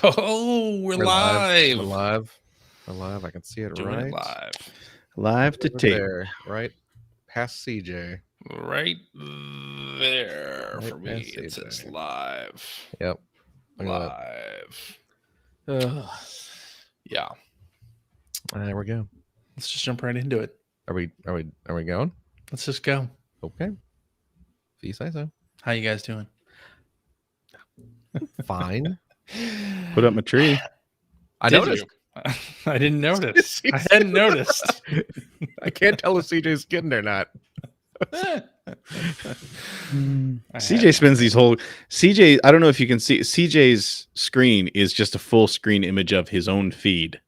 Oh, we're live. We're live. We're live. I can see it Doing right. it live. Live to Over tape. there, right past CJ. Right there. Right For me, past it CJ. says live. Yep. Look at Live. that. Yeah. There we go. Let's just jump right into it. Are we going? Let's just go. Okay. If you say so. How you guys doing? Fine. Put up my tree. I Did noticed. you? I didn't notice. I hadn't noticed. I can't tell if CJ's kidding or not. CJ spends these whole CJ. I don't know if you can see CJ's screen is just a full screen image of his own feed.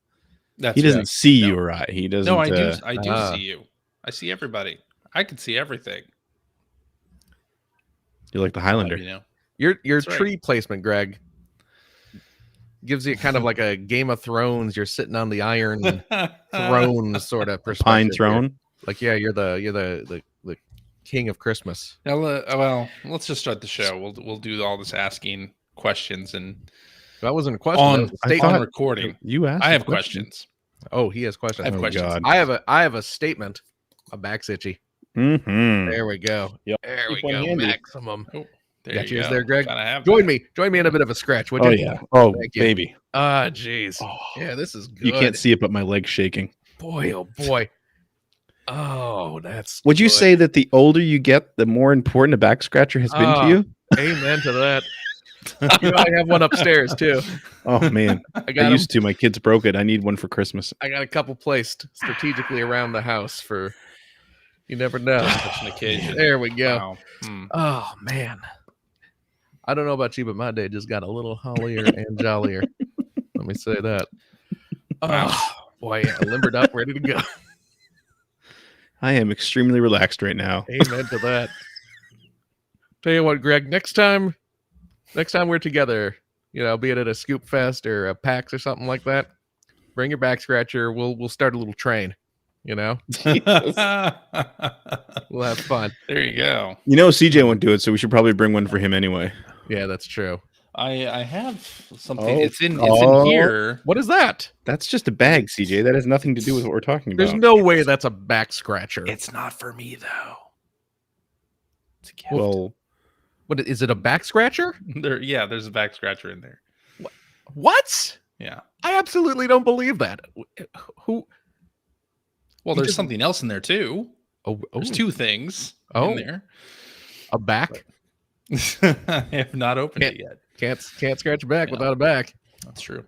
That's He doesn't right. see No. you, right? He doesn't. No, I do. I do Ah. see you. I see everybody. I can see everything. You're like the Highlander. You know. Your That's right. tree placement, Greg, gives you kind of like a Game of Thrones. You're sitting on the Iron Throne sort of perspective. Pine here. throne. Like, yeah, you're the king of Christmas. Now, well, let's just start the show. We'll do all this asking questions and That wasn't a question. that on, was a I statement. on recording. You asked. I a have question. questions. Oh, he has questions. I have Oh, questions. God. I have a statement. My back's itchy. Mm-hmm. There we go. Yep. There Keep we one go. handy. Maximum. Oh, there Got you yours go. there, Greg? Gotta have Join that. me in a bit of a scratch, would Oh you? yeah. Oh Thank you. baby. Ah, jeez. Oh, Yeah, this is good. you can't see it, but my leg's shaking. Boy, oh boy. Oh, that's. Would you good. say that the older you get, the more important a back scratcher has been to Ah. you? Amen to that. You know, I have one upstairs too. Oh man, I I got 'em. used to. My kids broke it. I need one for Christmas. I got a couple placed strategically around the house for. You never know. Such an occasion. There we go. Wow. Oh man, I don't know about you, but my day just got a little hollier and jollier. Let me say that. Wow. Oh boy, I limbered up, ready to go. I am extremely relaxed right now. Amen to that. Tell you what, Greg. Next time we're together, you know, be it at a Scoop Fest or a PAX or something like that, bring your back scratcher. We'll start a little train. You know, we'll have fun. There you go. You know, CJ won't do it, so we should probably bring one for him anyway. Yeah, that's true. I have something. Oh. It's in Oh. here. What is that? That's just a bag, CJ. That has nothing to do with what we're talking about. There's no way that's a back scratcher. It's not for me though. It's a gift. Well, What is it? A back scratcher? There's a back scratcher in there. What? Yeah. I absolutely don't believe that. Who? Well, You there's just- something else in there too. Oh, There's two things Oh. in there. a back. I have not opened it yet. Can't scratch your back Yeah. without a back. That's true.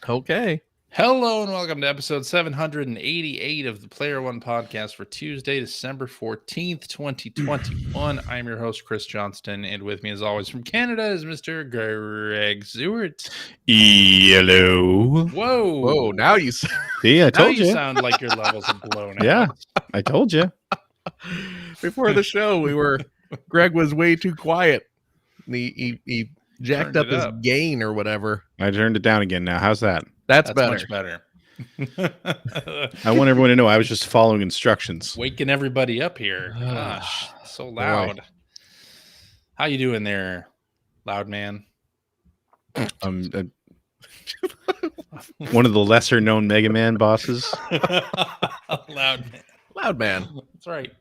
Okay. Hello and welcome to episode 788 of the Player One podcast for Tuesday, December 14th, 2021. I'm your host, Chris Johnston, and with me, as always, from Canada is Mr. Greg Zewert. hello. Whoa. Whoa. Now you. See, I Now told you you. sound like your levels have blown out. Yeah. I told you. Before the show, Greg was way too quiet. He jacked Turned up it his up. gain or whatever. I turned it down again now. How's that? That's better. much better. I want everyone to know I was just following instructions. Waking everybody up here. Gosh, so loud. How you doing there, loud man? Um, one of the lesser known Mega Man bosses. Loud man. Loud man. That's right.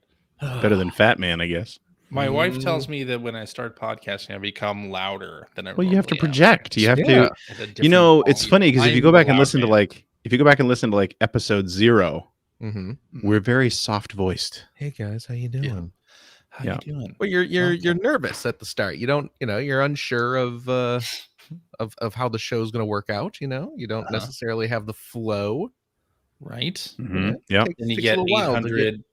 Better than Fat Man, I guess. My wife tells me that when I start podcasting, I become louder than I. Well, you have to normally am. project. You have Yeah. to. At a You different know, it's volume. funny because if you go I'm back a and loud listen to man. episode 0, Mm-hmm. we're very soft voiced. Hey guys, how you doing? How Yeah. you doing? Well, you're nervous at the start. You don't, you're unsure of how the show's going to work out. You know, you don't Uh-huh. necessarily have the flow. Right? Mhm. Yep. And you Takes a get little while to 800,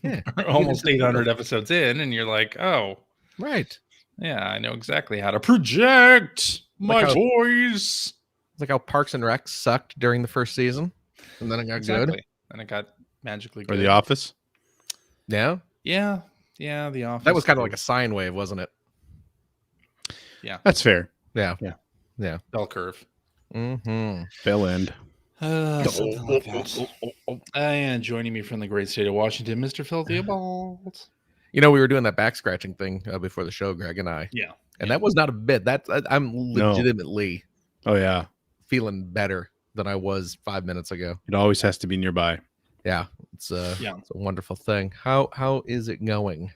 Yeah. almost 800 episodes in, and you're like, oh, Right. yeah, I know exactly how to project my Like how- voice. It's like how Parks and Rec sucked during the first season, and then it got good. Exactly. And it got magically Or good. The Office. Yeah, Yeah. Yeah. The Office. that was kind of like a sine wave, wasn't it? That's fair. Yeah. Yeah. Yeah. bell curve. Mm-hmm. Bell end. Something like that. And joining me from the great state of Washington, Mr. Phil Theobald. You know, we were doing that back scratching thing before the show, Greg and I. Yeah. And that was not a bit. I'm legitimately Oh yeah, feeling better than I was 5 minutes ago. it always has to be nearby. Yeah, it's a wonderful thing. How is it going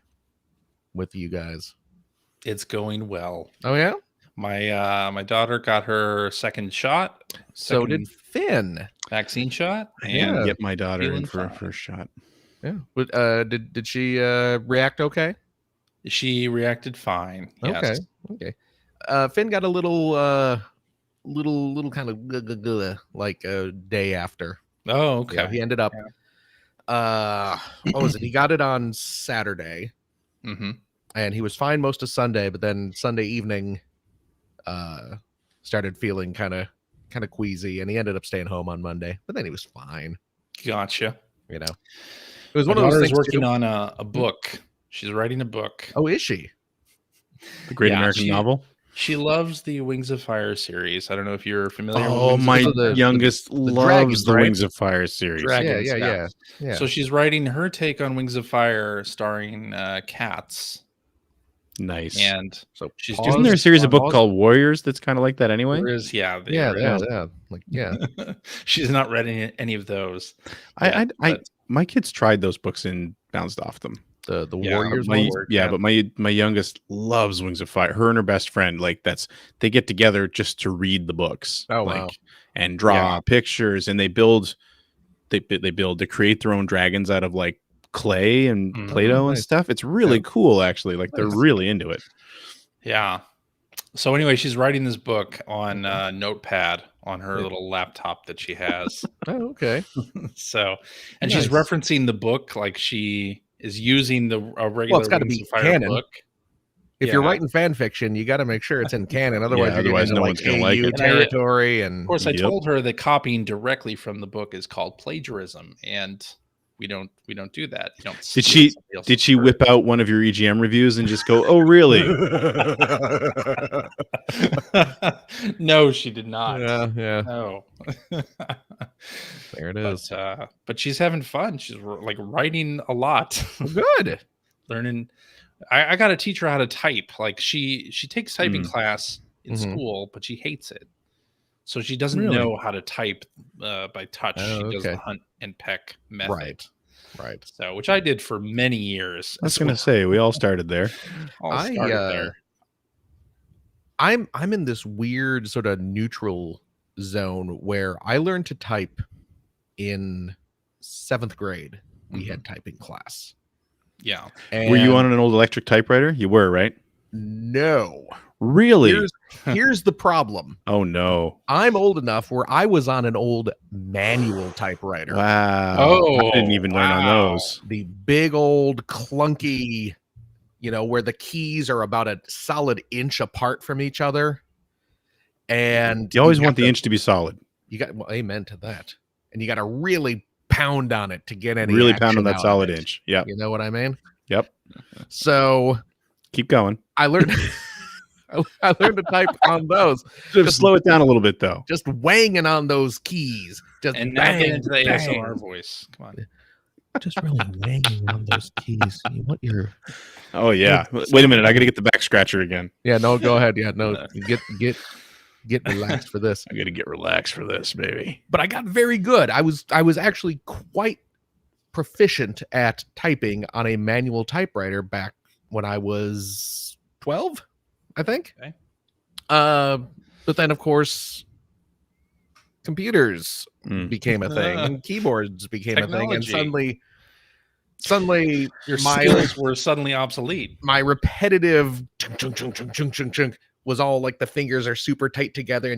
with you guys? It's going well. Oh yeah, My daughter got her second shot. so did Finn. Vaccine shot. I And didn't get my daughter in feeling for a fine. first shot. Yeah, but did she react okay? She reacted fine. Yes. Okay. Finn got a little kind of like a day after. Oh, okay. Yeah, he ended up. What was it? He got it on Saturday, Mm-hmm. and he was fine most of Sunday. But then Sunday evening, started feeling kind of queasy, and he ended up staying home on Monday. But then he was fine. Gotcha. You know, it was My one of those daughter's things. working on a book. She's writing a book. Oh, is she? The Great Yeah, American Novel. She loves the Wings of Fire series. I don't know if you're familiar with Oh, Wings my of So the youngest loves dragons, the right? Wings of Fire series. Dragons, Yeah. So she's writing her take on Wings of Fire starring cats. Nice. And So she's pause, Isn't there a series of book pause. called Warriors that's kind of like that anyway? there is, yeah. Like yeah. She's not read any of those. I but- my kids tried those books and bounced off them. The Yeah, Warriors. My, ones? but my youngest loves Wings of Fire. Her and her best friend, like they get together just to read the books. Oh, like, wow. and draw pictures, and they create their own dragons out of like clay and Mhm. Play-Doh and Nice. stuff. It's really cool, actually. Like they're Nice. really into it. Yeah. So anyway, she's writing this book on Notepad on her little laptop that she has. Oh, okay. So, and she's Nice. referencing the book like she is using a regular it's gotta Wings be of Fire canon. book. If you're Yeah. writing fan fiction, you got to make sure it's in canon. Otherwise, you're otherwise getting no into, one's gonna like AU it. territory. And Of course, I Yep. told her that copying directly from the book is called plagiarism, and we don't do that. You don't Did steal she somebody else's did she work. whip out one of your EGM reviews and just go, "Oh, really?" No, she did not. yeah, No. there it is. But she's having fun. She's like writing a lot, Good. learning. I got to teach her how to type. Like she takes typing class in Mhm. school, but she hates it. So she doesn't Really? know how to type by touch. Oh, She does the okay. hunt and peck method. Right. So, which I did for many years. I was gonna say we all started there. All started there. I'm in this weird sort of neutral zone where I learned to type in 7th grade. We had typing class. Yeah. And Were you on an old electric typewriter? You were, right? No. Really? Here's the problem. Oh no! I'm old enough where I was on an old manual typewriter. Wow. Oh, I didn't even learn on wow. those. The big old clunky, where the keys are about a solid inch apart from each other. And You always got want the to- inch to be solid. You got amen to that. And you got to really pound on it to get any Really pound action on that out of solid it. inch. Yep. You know what I mean? Yep. So Keep going. I learned I learned to type on those, Just slow it down a little bit, though. just wanging on those keys. Just And now bang, get into the bang. ASMR voice. Come on. Just really wanging on those keys. You want your Oh yeah. Wait a minute. I got to get the back scratcher again. Yeah, no, go ahead. Yeah, no, get relaxed for this. I got to get relaxed for this, baby. But I got very good. I was actually quite proficient at typing on a manual typewriter back when I was 12, I think. Okay. But then of course computers Mm. became a thing and keyboards became a thing, and Technology. suddenly Your my skills were suddenly obsolete. my repetitive chunk, chunk, chunk, chunk, chunk, chunk, chunk was all like the fingers are super tight together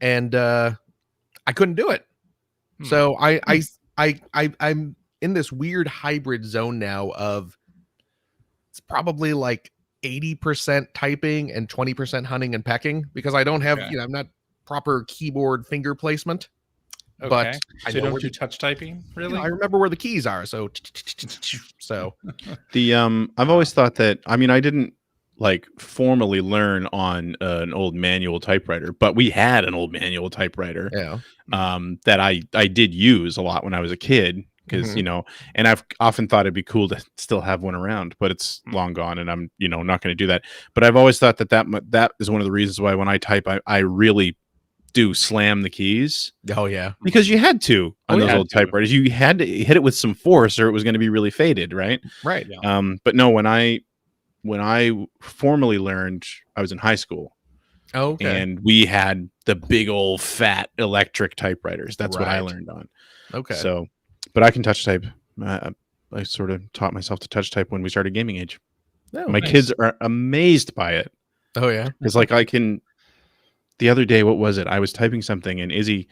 and I couldn't do it. Hmm. So I'm in this weird hybrid zone now of it's probably like 80% typing and 20% hunting and pecking because I don't have, Okay. I'm not proper keyboard finger placement. Okay. But I so you know don't where do the- touch typing, really? I remember where the keys are. So The I've always thought that. I mean, I didn't like formally learn on an old manual typewriter, but we had an old manual typewriter yeah. that I did use a lot when I was a kid because Mhm. and I've often thought it'd be cool to still have one around, but it's long gone, and I'm not going to do that. But I've always thought that is one of the reasons why when I type, I really do slam the keys, Oh yeah. because you had to on those yeah. old typewriters. You had to hit it with some force, or it was going to be really faded, right? Right. Yeah. But no, when I formally learned, I was in high school. Oh, okay. And we had the big old fat electric typewriters. That's what I Right. learned on. Okay. So, but I can touch type. I sort of taught myself to touch type when we started gaming age. Oh, My nice. kids are amazed by it. Oh yeah. It's like I can. The other day, what was it? I was typing something, and Izzy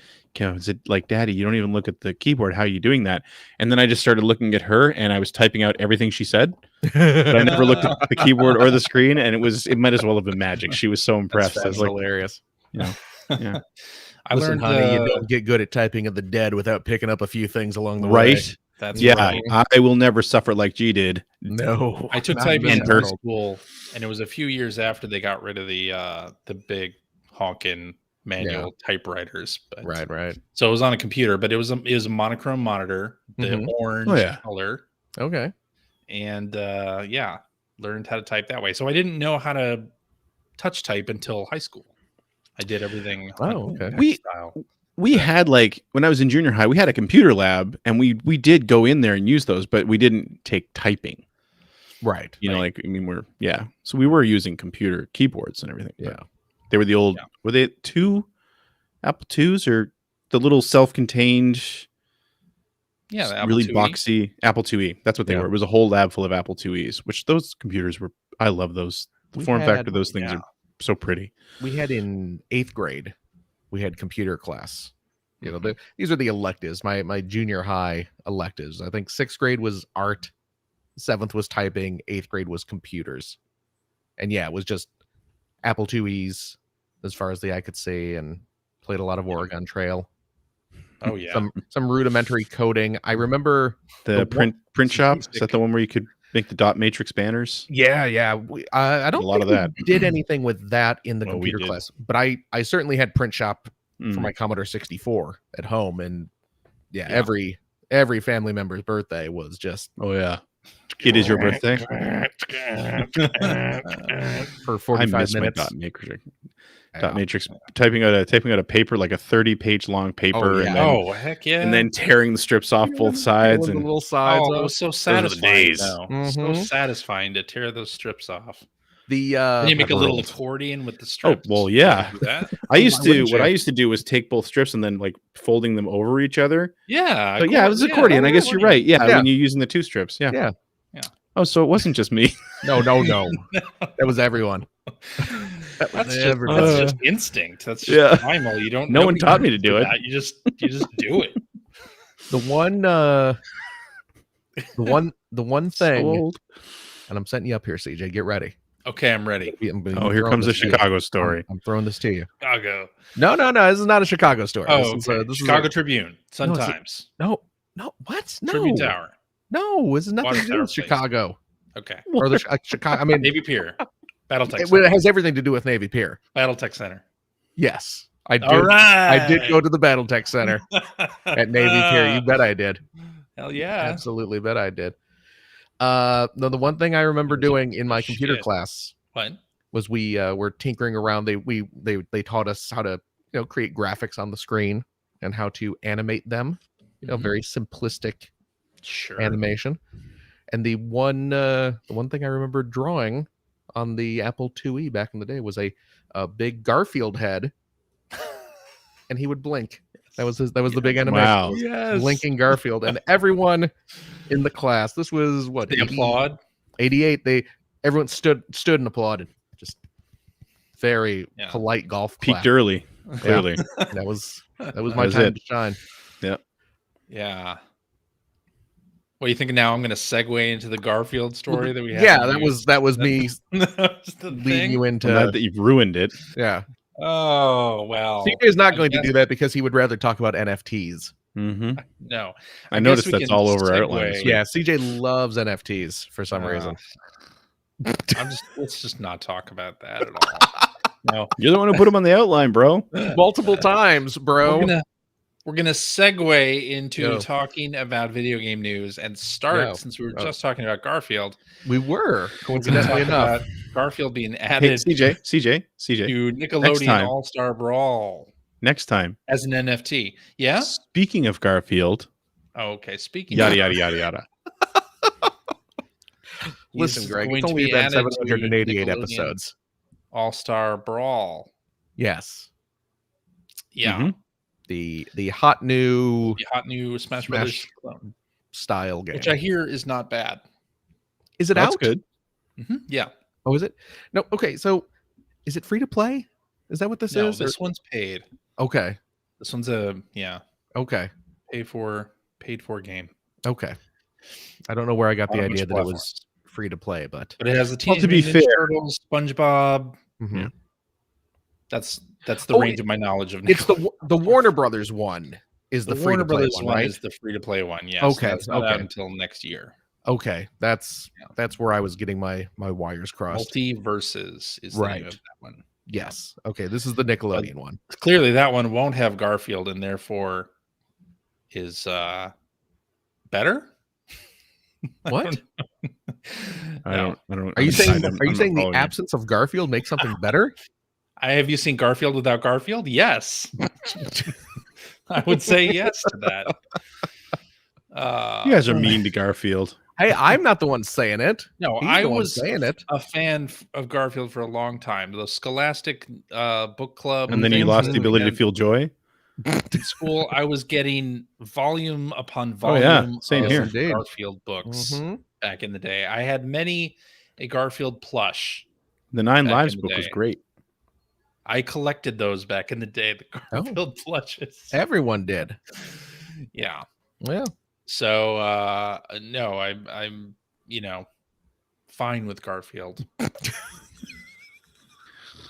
said, like, "Daddy, you don't even look at the keyboard. How are you doing that?" And then I just started looking at her, and I was typing out everything she said, but I never looked at the keyboard or the screen, and it might as well have been magic. She was so impressed. I That's was like, hilarious. yeah. I Listen, learned, honey, you don't get good at typing of the dead without picking up a few things along the way. Right? That's Yeah, right. I will never suffer like G did. No, I took not typing in in this high world. school, and it was a few years after they got rid of the big honkin' manual typewriters. But, Right. So it was on a computer, but it was a monochrome monitor, the Mhm. orange color, Okay. and learned how to type that way. So I didn't know how to touch type until high school. I did everything. Oh, okay. We had, like, when I was in junior high, we had a computer lab, and we did go in there and use those, but we didn't take typing. Right. So we were using computer keyboards and everything. Yeah. They were the old, were they Apple IIs or the little self-contained, the Apple really IIe. boxy Apple IIe? That's what they were. It was a whole lab full of Apple IIes, which those computers were, I love those. The form factor of those things are so pretty. We had in 8th grade, we had computer class. These are the electives, my junior high electives. I think 6th grade was art, 7th was typing, 8th grade was computers. And it was just Apple IIes as far as the eye could see, and played a lot of Oregon Trail. Oh yeah. Some rudimentary coding. I remember the print shop. Is that the one where you could make the dot matrix banners? Yeah. I don't a lot think of that. we did anything with that in the Oh, computer class, but I certainly had print shop Mm. for my Commodore 64 at home, and every family member's birthday was just Oh yeah. It is your birthday. for I 45 miss my minutes. dot matrix typing out a paper, like a 30-page long paper, and then, heck yeah. and then tearing the strips off both sides, the and little sides. it was so satisfying. days. So Mhm. satisfying to tear those strips off. The you make a little world. accordion with the strips. well, yeah. Do that. I used to. wouldn't What you? I used to do was take both strips and then, like, folding them over each other. Yeah. So yeah, it was accordion. I guess you're right. Yeah, Yeah. when you're using the two strips. Yeah. Yeah. Oh, so it wasn't just me. No. That was everyone. That's everybody. just instinct. That's just Yeah. primal. You don't. No one nobody taught me to knows do it. that. You just do it. The one So thing, old. and I'm setting you up here, CJ. Get ready. Okay, I'm ready. Oh, here comes a Chicago story. I'm throwing this to you. Chicago. No. This is not a Chicago story. Oh, This is okay. this Chicago is Tribune, Sun No, it's a- Times, no. What? No. Tribune Tower. No, this is nothing Water to do Tower with Place. Chicago Okay, or the Chicago. I mean, Navy Pier, BattleTech it Center. has everything to do with Navy Pier. BattleTech Center. Yes, I did. All right. I did go to the BattleTech Center at Navy Pier. You bet I did. Hell yeah. Absolutely bet I did. No, the one thing I remember doing in my computer Shit. class What? was we were tinkering around. They taught us how to create graphics on the screen and how to animate them. Mhm. Very simplistic Sure. animation. And the one thing I remember drawing on the Apple IIe back in the day was a big Garfield head, and he would blink. That was the big animation. Wow. Yes. Blinking Garfield, and everyone in the class. This was what They 80 applaud. 88. Everyone stood and applauded. Just very Yeah. polite golf clap. Peaked early, clearly. That was my was time it. to shine. Yeah. What do you think now? I'm going to segue into the Garfield story that we had. Yeah, that was me That's the leading thing. you Well, into. not that you've ruined it. Yeah, Oh well. CJ is not I going to guess- do that because he would rather talk about NFTs. Mm-hmm. No. I guess noticed we that's can all over our segue. outlines. Yeah, CJ loves NFTs for some reason. Let's just not talk about that at all. No. You're the one who put them on the outline, bro. Multiple times, bro. We're we're gonna segue into Go. talking about video game news and start Yeah. since we were Oh. just talking about Garfield. We were We're gonna coincidentally talk enough. about Garfield being Hey, added CJ. to Nickelodeon time. All-Star Brawl Next time. as an NFT. Yeah. Speaking of Garfield, Oh, okay. Speaking yada of, yada yada yada. he's Listen, Greg, going it's to only be been added to 788 Nickelodeon episodes. All-Star Brawl. Yes. Yeah. Mhm. The hot new The hot new Smash Smash Brothers clone, style game. which I hear is not bad. Is it That's out? good. Yeah. Oh, is it? No. Okay. So, is it free to play? Is that what this No, is? this one's paid. Okay. This one's a Okay. paid for game. Okay. I don't know where I got On the a bunch idea of that it was platforms. free to play, but But it has the Well, Teenage to be Mutant Ninja fair- Turtles, SpongeBob. Mhm. That's the Oh, range of my knowledge of it's Nickelodeon. the Warner Brothers one is The the free Warner to play Brothers one, one right? is the free to play one. Yes. Okay, That's not out okay. until next year. Okay, that's Yeah. where I was getting my wires crossed. Multiverses is the name Right. of that one. Yes. Okay, this is the Nickelodeon one. Clearly, that one won't have Garfield, and therefore is better. What? I don't. Are you saying I'm are you not saying the following you. absence of Garfield makes something better? Have you seen Garfield without Garfield? Yes. I would say yes to that. You guys are mean to Garfield. Hey, I'm not the one saying it. No, He's I the one was saying it. a fan of Garfield for a long time. The Scholastic book club, And then you things lost that the we ability had to feel joy. in school. I was getting volume upon Oh, yeah. volume Same of here. Indeed. Garfield books Mhm. back in the day. I had many a Garfield plush. The Nine Back Lives in the book was day. great. I collected those back in the day. The Oh. Garfield plushes. Everyone did. Yeah. Yeah. So no, I'm fine with Garfield.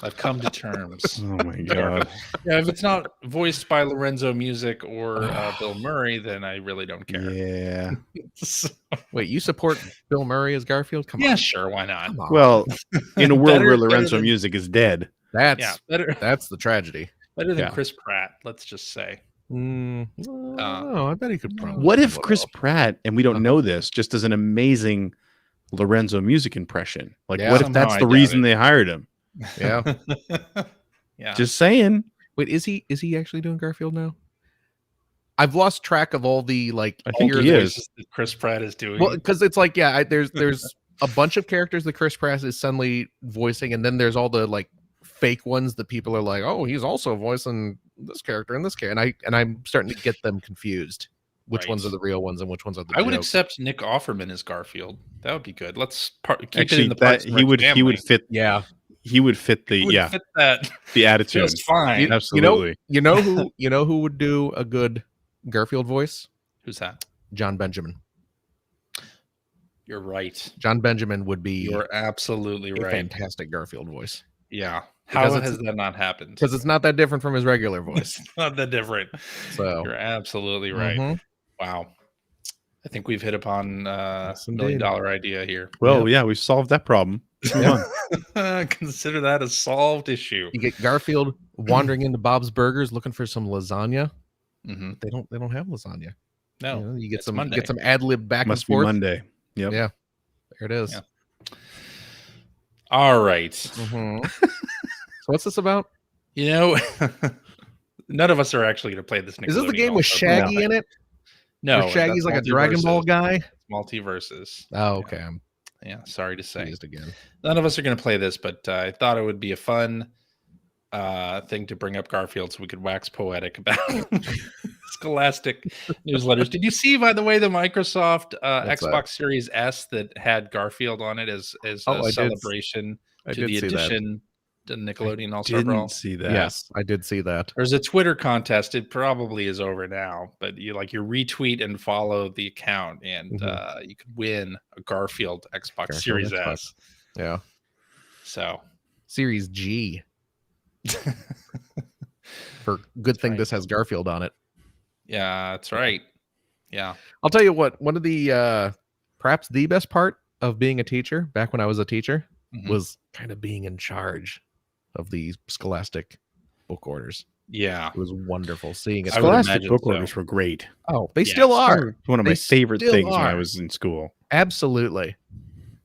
I've come to terms. Oh my god. Yeah, if it's not voiced by Lorenzo Music or Bill Murray, then I really don't care. Yeah. So- Wait, you support Bill Murray as Garfield? Come yeah, on. sure, why not? Come on. Well, in a world Better- where better Lorenzo than- Music is dead, Yeah, better that's the tragedy. than Yeah. Chris Pratt. Let's just say. Oh, I bet he could probably. what pull if it Chris off. Pratt, and we don't know this, just does an amazing Lorenzo Music impression? Like, Yeah. what if Somehow that's I the doubt reason it. they hired him? Yeah. Yeah. Just saying. Wait, is he actually doing Garfield now? I've lost track of all the like. I think All he the is. voices that Chris Pratt is doing. Well, because it's like there's a bunch of characters that Chris Pratt is suddenly voicing, and then there's all the like fake ones that people are like, oh, he's also voicing this character and this character, and I'm starting to get them confused. Which ones Right. are the real ones and which ones are the I would jokes. accept Nick Offerman as Garfield. That would be good. Let's keep it Actually, in the that Parks and he Rec would family. fit Yeah, he would fit the He would fit that the attitude. just fine. Absolutely. you know who would do a good Garfield voice? Who's that? John Benjamin. You're right. John Benjamin would be You're absolutely a right. fantastic Garfield voice Yeah. Because How it's- has that not happened? because it's not that different from his regular voice. It's not that different. So You're absolutely right. mhm. Wow. I think we've hit upon Yes, $1 million indeed. idea here. Well, yeah, we solved that problem. Move on. Consider that a solved issue. You get Garfield wandering into Bob's Burgers looking for some lasagna. hmm They don't have lasagna. No, You know, you get it's some Monday. get some ad lib back Must and be forth. Monday. Yep. Yeah. There it is. Yeah. All right. Mhm. So what's this about? You know, none of us are actually going to play this. Is this the Nickelodeon game with All-Star Brawl Shaggy thing. in it? No, Where Shaggy's that's like a Dragon Ball multiverses. guy. It's multiverses. Oh, okay. I'm Yeah, sorry to say. confused again. None of us are going to play this, but I thought it would be a fun thing to bring up Garfield so we could wax poetic about Scholastic newsletters. Did you see, by the way, the Microsoft What's Xbox Series S that had Garfield on it as Oh, I a did. celebration I to did the see that. addition to Nickelodeon All-Star Brawl? Didn't see that. Yes, I did see that. There's a Twitter contest. It probably is over now, but you retweet and follow the account, and Mhm. you could win a Garfield Xbox Garfield Series Xbox. S. Yeah. So Series G. For good thing right. this has Garfield on it. yeah, that's right. Yeah. I'll tell you what, one of the perhaps the best part of being a teacher back when I was a teacher Mhm. was kind of being in charge of the Scholastic book orders. Yeah. It was wonderful seeing it. I would Scholastic imagine book so. orders were great. Oh, they Yes. still are. One of my They favorite still things when I are. was in school. Absolutely.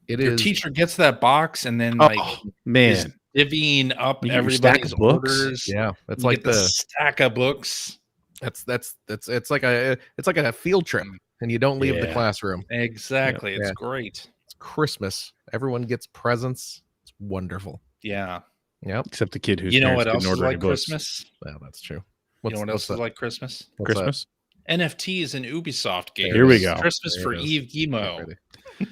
It Your is. teacher gets that box and then Oh is man, divvying up You get your stack everybody's of books? orders. Yeah, it's You like get the stack of books. it's like a field trip, and you don't leave the Yeah. classroom. Exactly. It's Yeah. great. It's Christmas. Everyone gets presents. It's wonderful. Yeah. Yep. except the kid whose You know parents what else couldn't is order any like books. Christmas? Well, that's true. You know what else is that? like Christmas? What's that? Christmas. NFTs and Ubisoft games. Here we go. Christmas There for it is. Eve Gimo. Ready.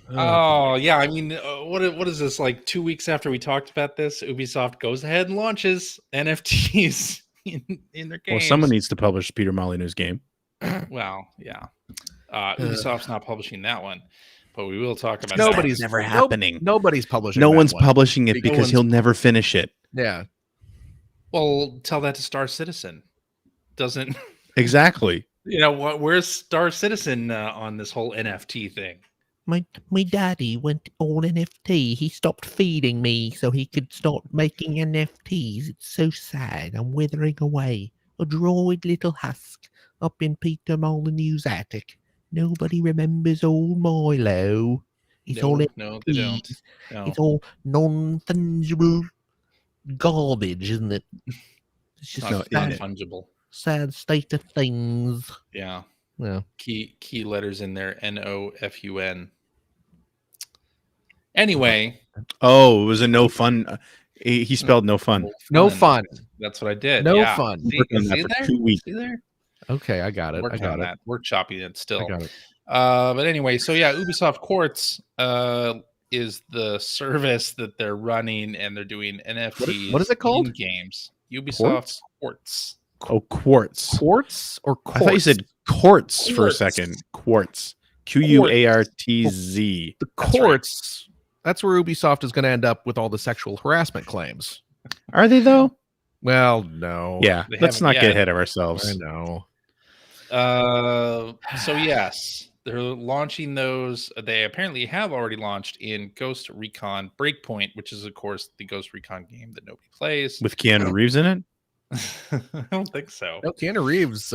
Oh yeah, I mean, what is this like? 2 weeks after we talked about this, Ubisoft goes ahead and launches NFTs in their games. Well, someone needs to publish Peter Molyneux's game. Well, yeah. Ubisoft's not publishing that one, but we will talk about Nobody's that. never happening. Nobody's publishing. No that one's one. publishing it No because one's- he'll never finish it. Yeah. Well, tell that to Star Citizen. Doesn't Exactly. you know what? Where's Star Citizen on this whole NFT thing? My daddy went all NFT. He stopped feeding me so he could start making NFTs. It's so sad. I'm withering away. A dried little husk up in Peter Molyneux's attic. Nobody remembers old Milo. It's all No, they don't. NFTs. No. It's all non-fungible garbage, isn't it? It's just Not, a not sad, fungible. sad state of things. Yeah. Yeah. Key letters in there. NOFUN. Anyway, Oh, it was a no fun. He spelled no fun. No fun. That's what I did. No yeah. fun. See, Working on that see for there? 2 weeks. See there? Okay, I got it. I Working got on it. that. We're chopping it still. I got it. But anyway, so yeah, Ubisoft Quartz is the service that they're running, and they're doing NFTs. what is it called? In games. Ubisoft Quartz. Oh, quartz. Quartz or quartz? I thought you said quartz for a Quartz. second. Quartz. QUARTZ. the That's right. quartz. That's where Ubisoft is going to end up with all the sexual harassment claims. Are they though? Well, no. Yeah. They Let's haven't not yet. get ahead of I ourselves. know. So yes, they're launching those. They apparently have already launched in Ghost Recon Breakpoint, which is of course the Ghost Recon game that nobody plays. With Keanu Reeves in it? I don't think so. No, Keanu Reeves.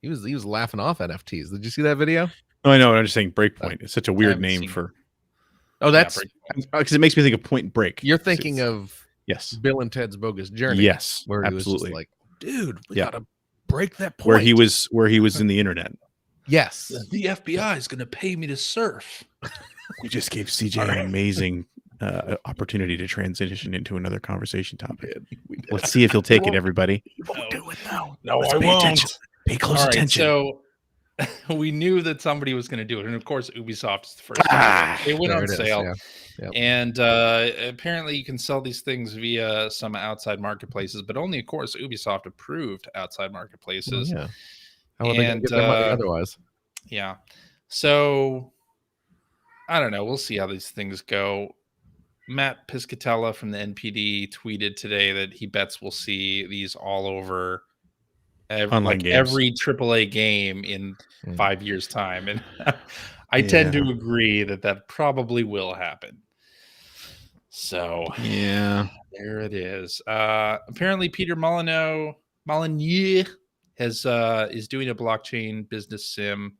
He was laughing off NFTs. Did you see that video? No, I know. I'm just saying Breakpoint. It's such a weird haven't name seen for Oh, that's because it makes me think of Point Break. you're thinking It's- of yes, Bill and Ted's Bogus Journey. yes, where he was absolutely. just like, dude, we Yeah. gotta break that point. where he was in the internet. Yes. The FBI is going to pay me to surf. We just gave CJ an amazing opportunity to transition into another conversation topic. Let's see if he'll take it, everybody. Won't do it now. No, Let's I pay won't. attention. Pay close All right, attention. so we knew that somebody was going to do it, and of course, Ubisoft is the first. Ah, They went There on it is, sale, yeah. Yep. and apparently, you can sell these things via some outside marketplaces, but only, of course, Ubisoft approved outside Well, marketplaces. yeah. How are they going And, to get their money otherwise? Yeah. So I don't know. We'll see how these things go. Matt Piscatella from the NPD tweeted today that he bets we'll see these all over Online games. every AAA game in Mm. 5 years' time. And I tend to agree that probably will happen. So Yeah. there it is. Apparently, Peter Molyneux has is doing a blockchain business sim.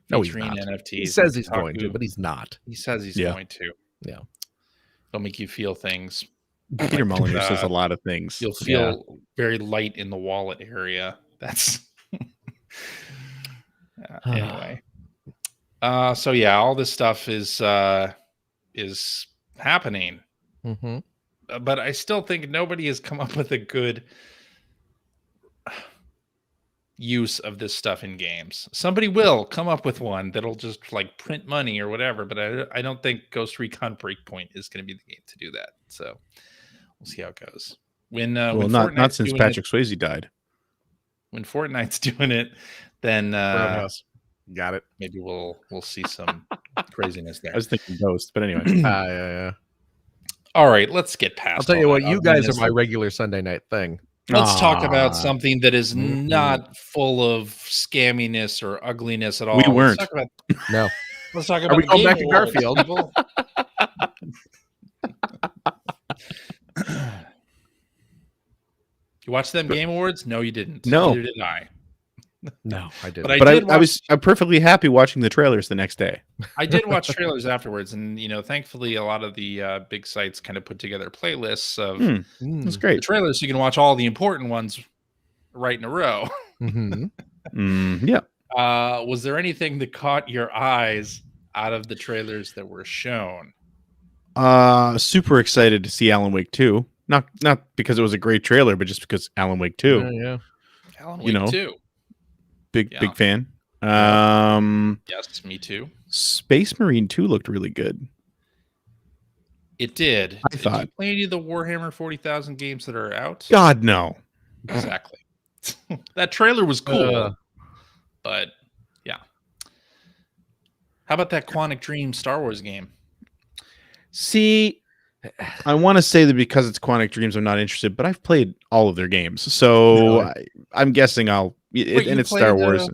No, he's featuring not. NFTs. He says he's going to, Kotaku. but he's not. He says he's Yeah. going to. Yeah. They'll make you feel things. Peter Molyneux uh, says a lot of things. You'll feel very light in the wallet area. That's anyway. So yeah, all this stuff is happening, Mm-hmm. but I still think nobody has come up with a good use of this stuff in games. Somebody will come up with one that'll just like print money or whatever, but I don't think Ghost Recon Breakpoint is going to be the game to do that. So we'll see how it goes. When Well, not Fortnite's since doing Patrick Swayze died. when Fortnite's doing it, then Roadhouse. Got it. maybe we'll see some craziness there. I was thinking Ghost, but anyway. Yeah. All right, let's get past. I'll tell you all what, that you guys are ugliness. my regular Sunday night thing. Let's talk Aw. about something that is Mhm. not full of scamminess or ugliness at all. We weren't. Let's talk about, No. let's talk about we the going back gaming to world, Garfield? people. You watched them Game Awards? No, you didn't. No. Neither did I. No, I didn't. But But did I'm perfectly happy watching the trailers the next day. I did watch trailers afterwards, and thankfully, a lot of the big sites kind of put together playlists of That's the great. trailers, so you can watch all the important ones right in a row. Yeah. Was there anything that caught your eyes out of the trailers that were shown? Super excited to see Alan Wake 2. Not because it was a great trailer, but just because Alan Wake 2. Yeah. Alan Wake 2. Big fan. Yes, me too. Space Marine 2 looked really good. It did. I thought. Did you play any of the Warhammer 40,000 games that are out? God, no. Exactly. That trailer was cool. But yeah. How about that Quantic Dream Star Wars game? See, I want to say that because it's Quantic Dreams, I'm not interested, but I've played all of their games. So I'm guessing and it's Star Wars.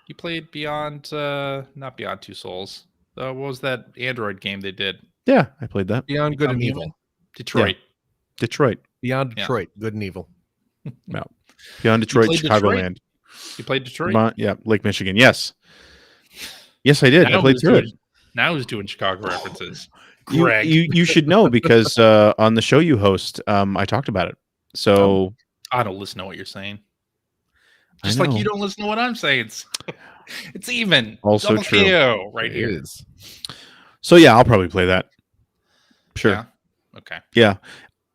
You played Beyond, not Beyond Two Souls. What was that Android game they did? Yeah, I played that. Beyond Good and Evil. Detroit. Detroit. Beyond Detroit. Good and Evil. No. Beyond Detroit, Chicagoland. You played Detroit? Lake Michigan. Yes. Yes, I did. I played through it. Now who's doing Chicago references? Greg. You should know because on the show you host, I talked about it. So I don't listen to what you're saying. Just like you don't listen to what I'm saying. It's even. Also Double true. KO right here. It is. So yeah, I'll probably play that. Sure. Yeah. Okay. Yeah.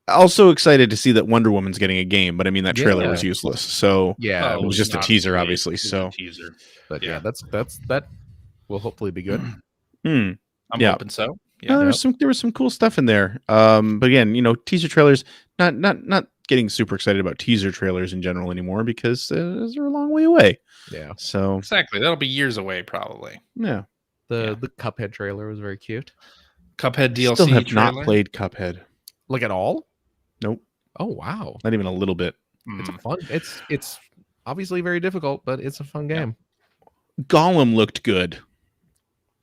Also excited to see that Wonder Woman's getting a game, but I mean that trailer was useless. So yeah, it was just a teaser, obviously. It was so a teaser. But yeah, that will hopefully be good. I'm hoping so. Yeah. There was some cool stuff in there. But again, teaser trailers, not getting super excited about teaser trailers in general anymore because those are a long way away. Yeah. So exactly. That'll be years away probably. Yeah. The Cuphead trailer was very cute. Cuphead DLC Still have trailer? not played Cuphead. Like at all? Nope. Oh wow. Not even a little bit. It's a fun. It's obviously very difficult, but it's a fun game. Gollum looked good.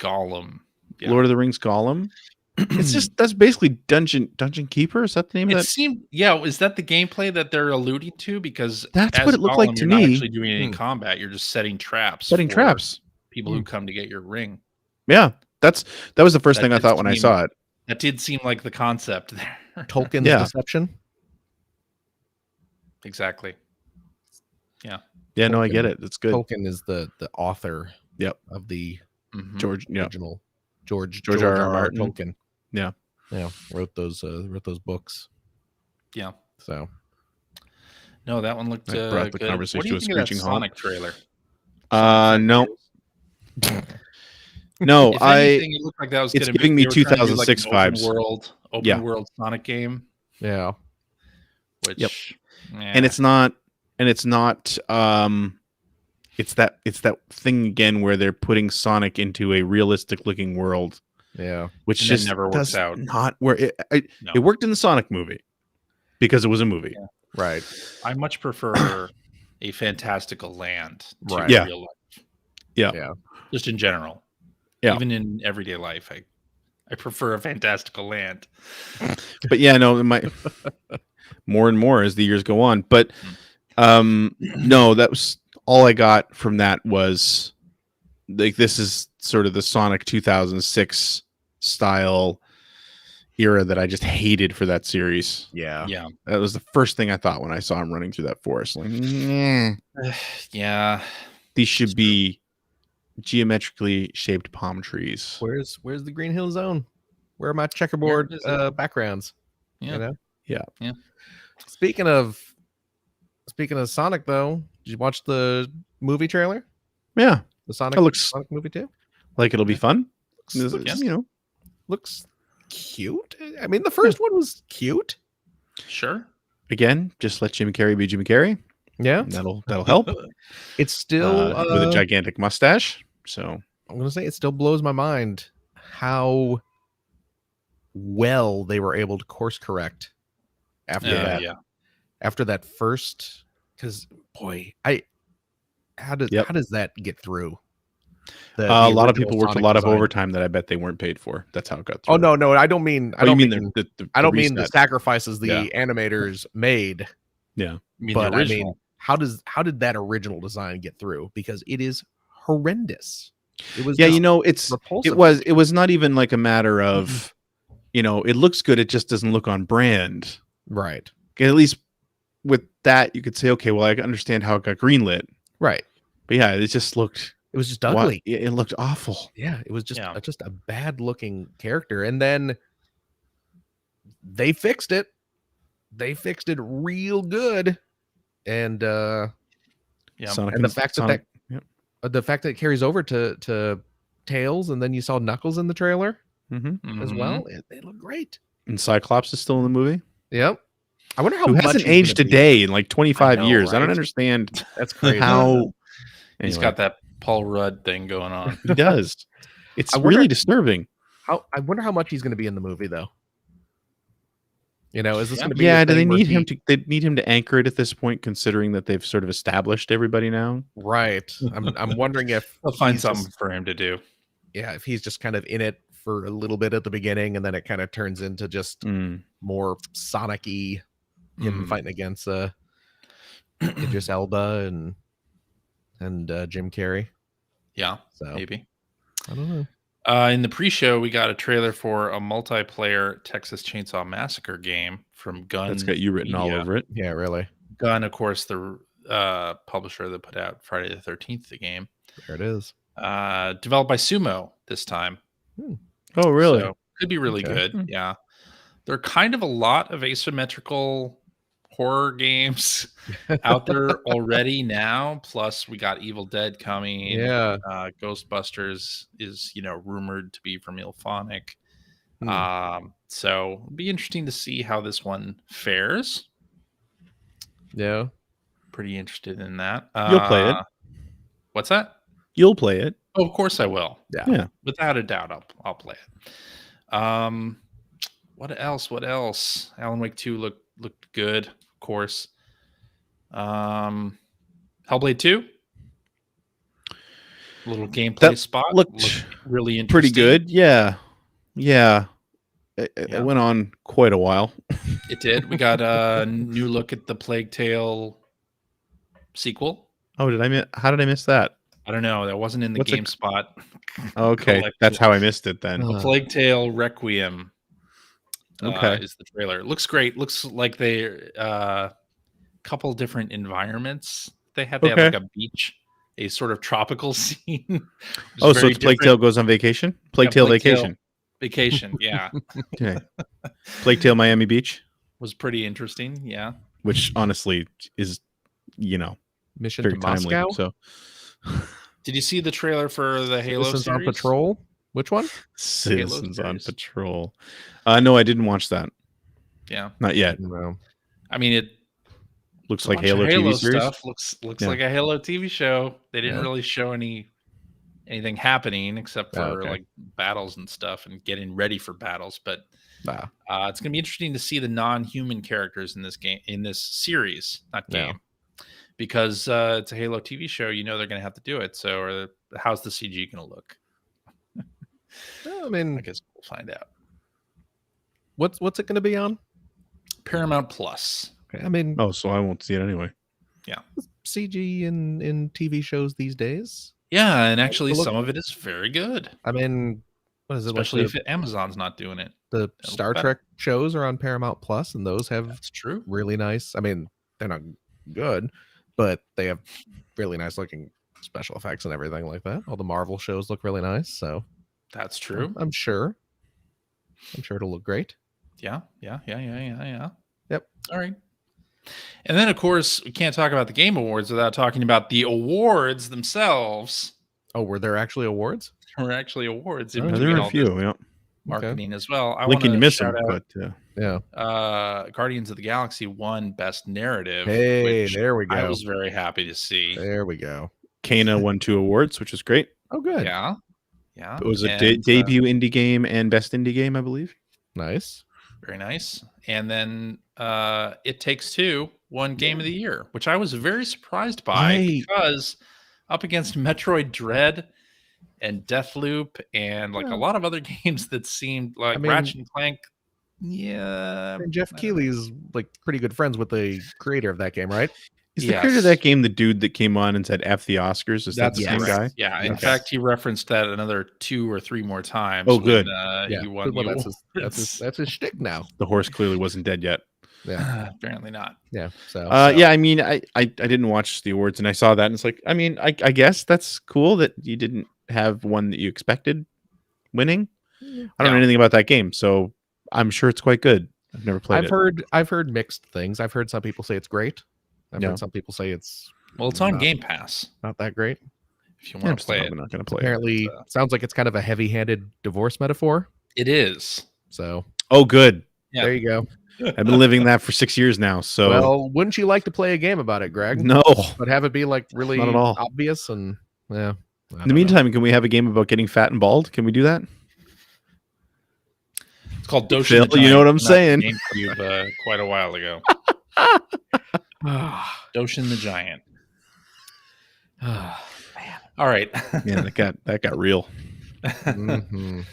Gollum. Yeah. Lord of the Rings Gollum. That's basically Dungeon Keeper. Is that the name of that? Is that the gameplay that they're alluding to? Because that's what it looked like to you're me. Not actually doing any combat. You're just setting traps. People who come to get your ring. Yeah, that was the first thing I thought when I saw it. That did seem like the concept there. Tolkien's deception. Exactly. Yeah. Yeah. No, I get it. It's good. Tolkien is the author. Yep. Of the original George R.R. Martin. Tolkien. Yeah. Yeah. Wrote those books. Yeah. So. No, that one looked brought the good. conversation What do you to a think of that screeching halt. Sonic trailer? No. No, if anything, it looked like that was it's giving me 2006 vibes. Open world Sonic game. Yeah. Which and it's not it's that thing again where they're putting Sonic into a realistic looking world. Yeah. Which and just never works out. Not where it worked in the Sonic movie because it was a movie. Yeah. Right. I much prefer a fantastical land to real life. Yeah. Just in general. Yeah. Even in everyday life, I prefer a fantastical land. But yeah, no, it might more and more as the years go on. But no, that was all I got from that was like this is sort of the Sonic 2006 style era that I just hated for that series. Yeah. Yeah. That was the first thing I thought when I saw him running through that forest. Like, yeah. These should be geometrically shaped palm trees. Where's the Green Hill Zone? Where are my checkerboard backgrounds? Yeah. Yeah. Speaking of Sonic, though, did you watch the movie trailer? Yeah, the Sonic movie too. Like it'll be fun. Looks cute. I mean, the first one was cute. Sure. Again, just let Jim Carrey be Jim Carrey. Yeah, that'll help. It's still with a gigantic mustache. So I'm gonna say it still blows my mind how well they were able to course correct after that. Yeah. After that first, because boy, how does that get through? A lot of people worked a lot of overtime that I bet they weren't paid for. That's how it got through. Oh no, I don't mean the I don't mean the sacrifices the animators made Yeah. I mean, But the I original. mean, how did that original design get through? Because it is horrendous. It was Yeah, just you know, it repulsive. was not even like a matter of, you know, it looks good, it just doesn't look on brand. right. At least with that, you could say, okay, well, I understand how it got greenlit. Right. But yeah, it just looked It was just ugly. it looked awful. Yeah, it was just Yeah. just a bad looking character. And then they fixed it. They fixed it real good. And Yeah. Sonic and the fact Sonic, that the fact that it carries over to Tails, and then you saw Knuckles in the trailer as well. They look great. and Cyclops is still in the movie. Yep. I wonder how Who much hasn't he's gonna aged a be. day in like 25 I know, years. I don't right? understand That's crazy. how He's anyway, got that Paul Rudd thing going on. he does. It's I wonder- really disturbing. I wonder how much he's going to be in the movie, though. You know, is this Yeah. going to be? Yeah, a do they thing where need him to? They need him to anchor it at this point, considering that they've sort of established everybody now. Right. I'm wondering if They'll find he's something just- for him to do. yeah, if he's just kind of in it for a little bit at the beginning, and then it kind of turns into just more Sonic-y, him fighting against Idris Elba and Jim Carrey. Yeah, So maybe. I don't know. In the pre-show, we got a trailer for a multiplayer Texas Chainsaw Massacre game from Gun. That's got you written all Media. over it. Yeah, really. Gun, of course, the publisher that put out Friday the 13th, the game. There it is. Developed by Sumo this time. Oh, really? So could be really Okay. good. Yeah. There are kind of a lot of asymmetrical horror games out there already now. Plus, we got Evil Dead coming. Yeah. Ghostbusters is, rumored to be from Ilphonic. Hmm. So it'll be interesting to see how this one fares. Yeah. Pretty interested in that. You'll play it. What's that? You'll play it. Oh, of course I will. Yeah. Without a doubt, I'll play it. What else? Alan Wake 2 looked good, of course. Hellblade 2. Little gameplay That spot. looked really interesting. Pretty good. Yeah. It Yeah. went on quite a while. It did. We got a new look at the Plague Tale sequel. Oh, how did I miss that? I don't know. That wasn't in the What's it- GameSpot. Okay, collection. that's how I missed it then. The Plague Tale Requiem. Okay. Is the trailer. It looks great. Looks like they couple different environments. They had Okay. like a beach, a sort of tropical scene. which is Oh, so very it's Plague different. Tale goes on vacation? Plague Tale Plague Tale. vacation. Vacation, yeah. Okay. Plague Tale Miami Beach, Was pretty interesting. Yeah. which honestly is, Mission very to timely. Moscow. So Did you see the trailer for the Halo Citizens on series? Patrol. Which one? Citizens on series. Patrol. No, I didn't watch that. Yeah. Not yet. No. I mean, it Looks a like bunch of Halo TV series. stuff. Looks Yeah. like a Halo TV show. They didn't Yeah. really show anything happening except for Oh, okay. like battles and stuff and getting ready for battles. But Nah. it's going to be interesting to see the non-human characters in this game, in this series, not Yeah. game, because it's a Halo TV show. They're going to have to do it. So, how's the CG going to look? I mean, I guess we'll find out. what's it going to be on? Paramount Plus. Okay, I mean, Oh, so I won't see it anyway. CG in TV shows these days. Yeah, and actually, Look- some of it is very good, I mean, what is it? especially like if Amazon's not doing it. the look Star better. Trek shows are on Paramount Plus, and those have That's true. really nice. I mean, they're not good, but they have really nice looking special effects and everything like that. All the Marvel shows look really nice, so That's true. I'm sure it'll look great. Yeah. Yep. All right. And then, of course, we can't talk about the Game Awards without talking about the awards themselves. Oh, were there actually awards? There were actually awards in Oh, between There are all a few. this Yeah. marketing as well. I Lincoln, you want to miss them, shout out but Yeah. Guardians of the Galaxy won Best Narrative. Hey, which there we go. I was very happy to see. There we go. Kana won 2 awards, which is great. Oh, good. Yeah. It was a And, debut indie game and best indie game, I believe. Nice. Very nice. And then It Takes Two won Game of the Year, which I was very surprised by Right. because up against Metroid Dread and Deathloop and like a Yeah. lot of other games that seemed like I mean- Ratchet and Clank Yeah. And Jeff Keighley's like pretty good friends with the creator of that game, right? Is the creator of Yes. that game the dude that came on and said F the Oscars? Is that the same correct. guy? Yeah. In Okay. fact, he referenced that another 2 or 3 more times. Oh, good. Yeah. He won Well, the that's his shtick now. The horse clearly wasn't dead yet. Yeah. Apparently not. Yeah. So Yeah, I mean, I didn't watch the awards and I saw that and it's like, I mean, I guess that's cool that you didn't have one that you expected winning. I don't know anything about that game, so I'm sure it's quite good. I've never played it. I've heard mixed things. I've heard some people say it's great. I've No. heard some people say it's Well, it's on Not- Game Pass not that great. if you Yeah, want to play it. I'm not going to play it. Apparently, sounds like it's kind of a heavy-handed divorce metaphor. It is. So Oh, good. Yeah. there you go. I've been living that for 6 years now. So Well, wouldn't you like to play a game about it, Greg? no. But have it be like really Not at all. obvious and yeah. In the meantime, can we have a game about getting fat and bald? Can we do that? It's called Doshin. Phil, the you know what Giant. I'm saying. GameCube, quite a while ago. Doshin the Giant. All right. Yeah, that got real. Mhm.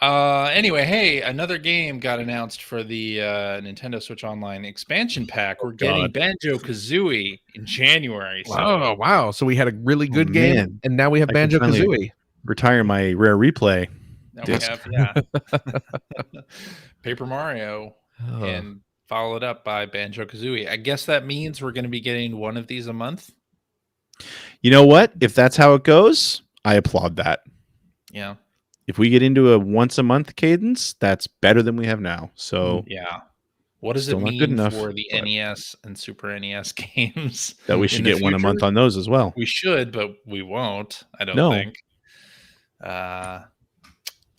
Anyway, hey, another game got announced for the Nintendo Switch Online expansion pack. We're getting God. Banjo-Kazooie in January. So Wow. So we had a really good Oh, game, man. and now we have I can Banjo finally- Kazooie. Retire my rare replay. now we have Paper Mario and followed up by Banjo-Kazooie. I guess that means we're going to be getting one of these a month. You know what? If that's how it goes, I applaud that. Yeah. If we get into a once a month cadence, that's better than we have now. So Yeah. What does Still it not good mean enough, for the but- NES and Super NES games? that we in should the get one a future? month on those as well. We should, but we won't. I don't No. think.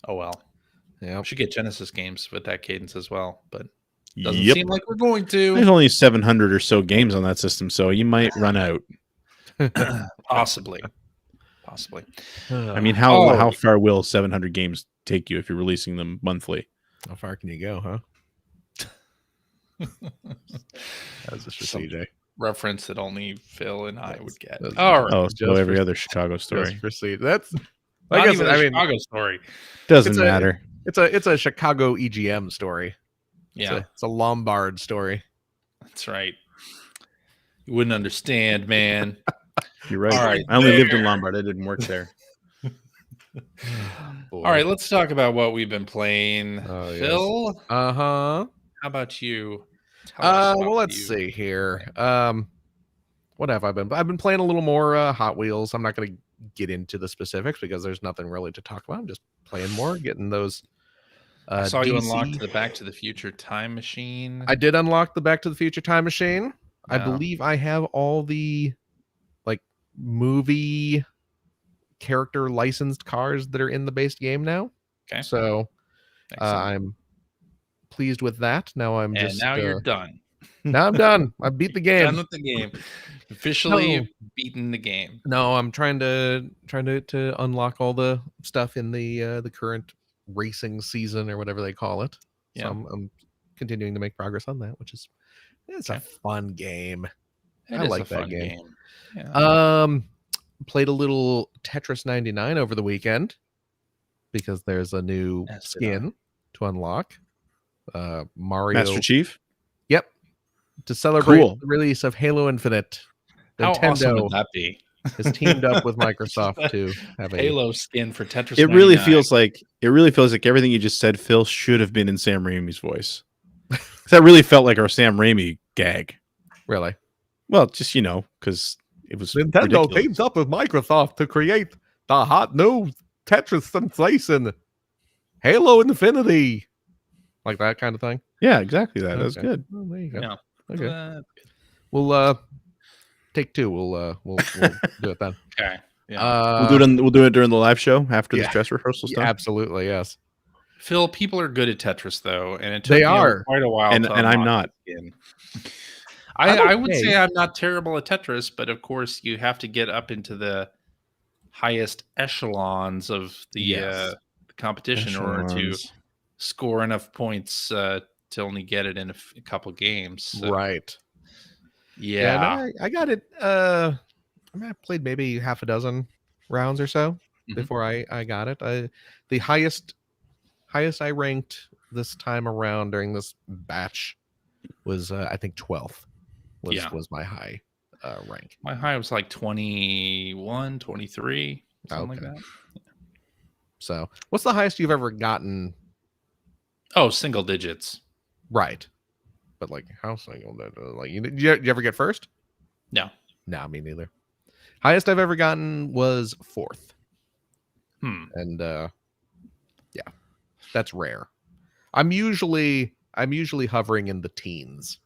Oh well. Yeah. We should get Genesis games with that cadence as well, but doesn't Yep. seem like we're going There's to. only 700 or so games on that system, so you might run out. Possibly. I mean, how Oh. far will 700 games take you if you're releasing them monthly? How far can you go, huh? That's just for Some- CJ. Reference that only Phil and I would get. That's- All right. Oh, Just so every for- other Chicago story. Just for CJ. That's Not I guess even I a mean Chicago story. Doesn't It's a- matter. it's a Chicago EGM story. Yeah, It's a Lombard story. that's right. You wouldn't understand, man. You're right. All right, I only lived in there. Lombard. I didn't work there. All right, let's talk about what we've been playing. Oh, yes. Phil, Uh-huh. how about you? Tell us Well, about let's you. see here. What have I been? I've been playing a little more Hot Wheels. I'm not going to get into the specifics because there's nothing really to talk about. I'm just playing more, getting those. I saw you DC. unlock the Back to the Future time machine. I did unlock the Back to the Future time machine. I Yeah. believe I have all the like movie character licensed cars that are in the base game now. Okay. So Excellent. I'm pleased with that. Now I'm and just now you're done. now I'm done. I beat the game. Done with the game. Officially No. beaten the game. No, I'm trying to unlock all the stuff in the current racing season or whatever they call it. Yeah. So I'm continuing to make progress on that, which is it's a Okay. fun game. It I is like a that fun game. Yeah. Played a little Tetris 99 over the weekend because there's a new Yes, did I. skin to unlock. Mario Master Chief? Yep. To celebrate Cool. the release of Halo Infinite. How awesome Nintendo would that be? has teamed up with Microsoft to have a Halo skin for Tetris. It really 99. feels like everything you just said, Phil, should have been in Sam Raimi's voice. 'Cause that really felt like our Sam Raimi gag. really. Well, just because it was Nintendo ridiculous. teams up with Microsoft to create the hot new Tetris sensation, Halo Infinity, like that kind of thing. Yeah, exactly that. That was Okay. good. Well, there you go. Yeah. Okay, we'll take two. We'll do it then. Okay. Yeah. We'll do it during the live show after the yeah. dress rehearsal Yeah, stuff. absolutely, yes. Phil, people are good at Tetris though, and it took They me are. quite a while. And to I'm unlock not. the skin. I'm I would okay. say I'm not terrible at Tetris, but of course you have to get up into the highest echelons of the Yes. competition in order to Echelons. score enough points to only get it in a couple games. So, Right. Yeah. no, I got it. I played maybe half a dozen rounds or so Mhm. before I got it. The highest I ranked this time around during this batch was I think 12th was my high rank. My high was like 21, 23, something like that. So, what's the highest you've ever gotten? Oh, single digits. Right, but like how single? Like did you ever get first? No. No, me neither. Highest I've ever gotten was 4th. And yeah, that's rare. I'm usually hovering in the teens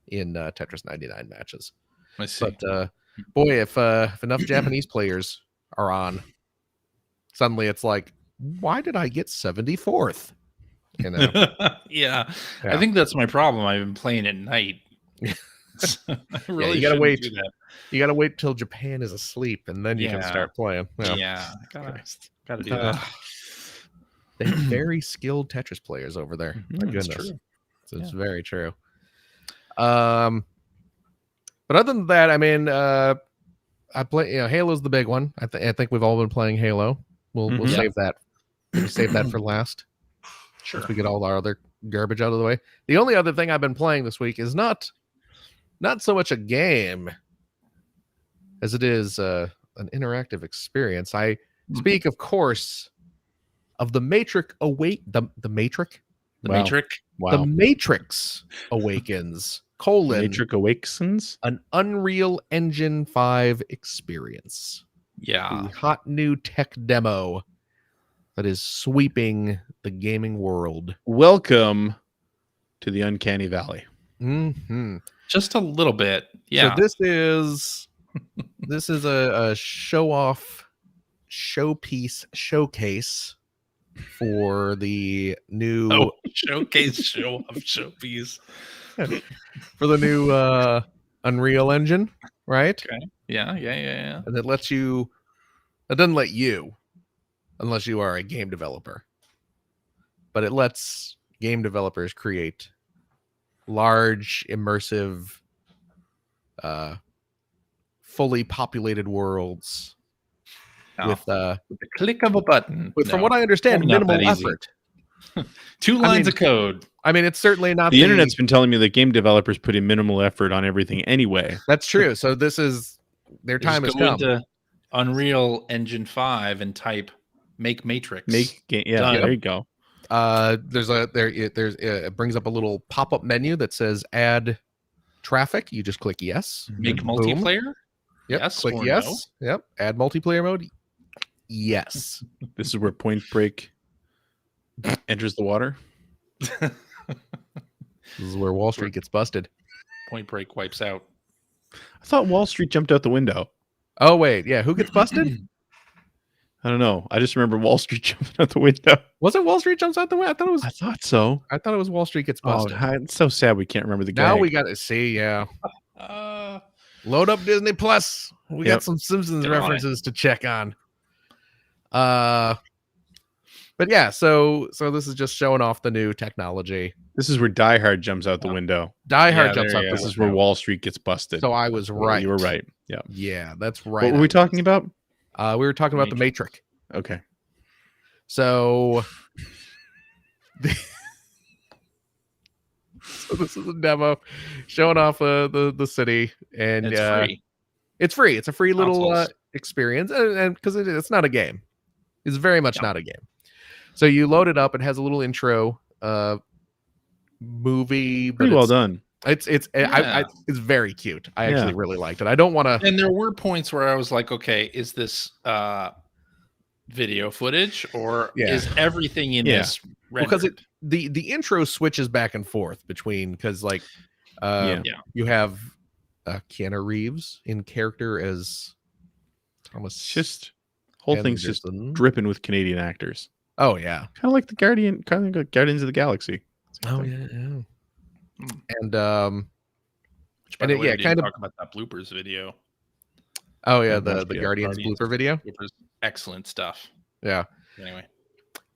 in Tetris 99 matches. I see. But boy, if enough Japanese players are on, suddenly it's like, why did I get 74th? You know? Yeah. Yeah. I think that's my problem. I've been playing at night. So I really you gotta shouldn't wait. do that. You gotta wait till Japan is asleep, and then you can Yeah. start playing. Yeah. Gotta do that. They're very skilled Tetris players over there. My That's goodness, true. it's very true. But other than that, I mean, I play. Halo's the big one. I think we've all been playing Halo. We'll Yeah. save that. We'll save that for last. Sure. Once we get all our other garbage out of the way. The only other thing I've been playing this week is not so much a game as it is an interactive experience. I speak, of course, of the Matrix the Matrix. The Wow. Matrix. The Matrix Awakens, Matrix Awakens. an Unreal Engine 5 experience. Yeah. The hot new tech demo that is sweeping the gaming world. Welcome to the Uncanny Valley. Mm-hmm. Just a little bit. Yeah. So this is a showpiece showcase for the new showpiece. for the new Unreal Engine, right? Okay. Yeah. And it doesn't let you unless you are a game developer. But it lets game developers create large, immersive, fully populated worlds with the click of a button. from what I understand, Probably not minimal that easy. effort. 2 lines of code. I mean, it's certainly not The internet's been telling me that game developers put in minimal effort on everything anyway. That's true. So this is their time has Just go come. into Unreal Engine 5 and type "Make Matrix." Yeah, Done. there you go. It brings up a little pop-up menu that says add traffic. You just click yes. Make Boom. multiplayer. Yep. Yes Click or yes. Yep. Add multiplayer mode. Yes. This is where Point Break enters the water. This is where Wall Street gets busted. Point Break wipes out. I thought Wall Street jumped out the window. Oh wait, yeah. Who gets busted? I don't know. I just remember Wall Street jumping out the window. Was it Wall Street jumps out the window? I thought so. I thought it was Wall Street gets Oh, busted. it's so sad we can't remember the guy. Now we got to see. Yeah. Load up Disney Plus. We got some Simpsons Get on it. references to check on. But yeah, so this is just showing off the new technology. This is where Die Hard jumps out the window. Die Hard Yeah, jumps there out you the This is window. where Wall Street gets busted. So I was right. You were right. Yeah. Yeah, that's right. What were we talking about? We were talking about the Matrix. Okay. So, so this is a demo showing off the city, and It's free. It's free. It's a free little Consoles. experience, and because it's not a game, it's very much not a game. So you load it up. It has a little intro movie. But Pretty well done. It's it's very cute. I actually really liked it. I don't want to. And there were points where I was like, okay, is this video footage or is everything in this rendered? Because the intro switches back and forth between because like you have Keanu Reeves in character as Thomas. Just whole thing's just dripping with Canadian actors. Oh yeah, Kind of like the Guardians of the Galaxy. oh yeah. And Which, by and the it, way, yeah, we kind didn't of talk about that bloopers video. oh yeah, Yeah, the Guardians blooper video. Bloopers, excellent stuff. Yeah. Anyway,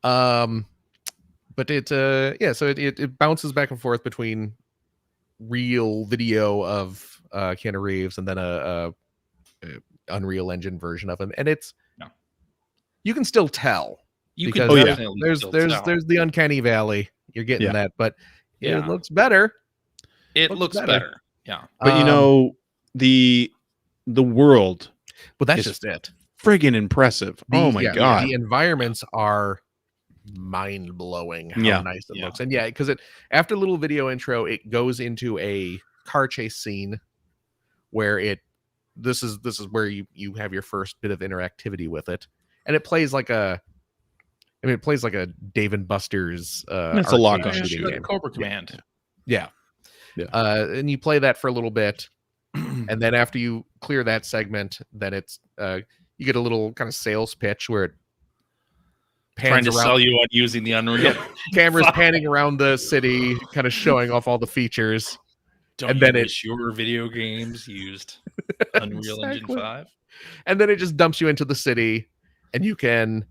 but it so it bounces back and forth between real video of Keanu Reeves and then a Unreal Engine version of him, and it's you can still tell you because can definitely there's still tell. there's the Uncanny Valley You're getting Yeah. that, but Yeah. it looks better. It looks better. Yeah. But you know, the world but that's is just it. friggin' impressive. Oh my god. The environments are mind blowing how Yeah. nice it Yeah. looks. And yeah, because it after a little video intro, it goes into a car chase scene where this is where you have your first bit of interactivity with it, and it plays like a Dave and Buster's It's a lock arcade on shooting Like game. Cobra Command. Yeah. Yeah. And you play that for a little bit, and then after you clear that segment, then it's you get a little kind of sales pitch where it Trying pans to around, sell you on using the Unreal. cameras panning around the city, kind of showing off all the features. Don't And you then it- wish your video games used Unreal Engine Exactly. 5? And then it just dumps you into the city, and you can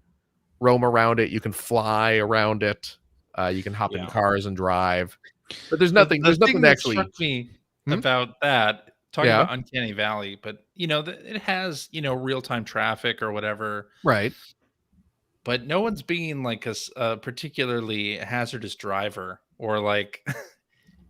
roam around it. You can fly around it. You can hop in Yeah. cars and drive. But there's The nothing. There's thing nothing that actually. struck me Hmm? about that, talking Yeah. about Uncanny Valley, but it has real-time traffic or whatever, Right. but no one's being like a particularly hazardous driver, or like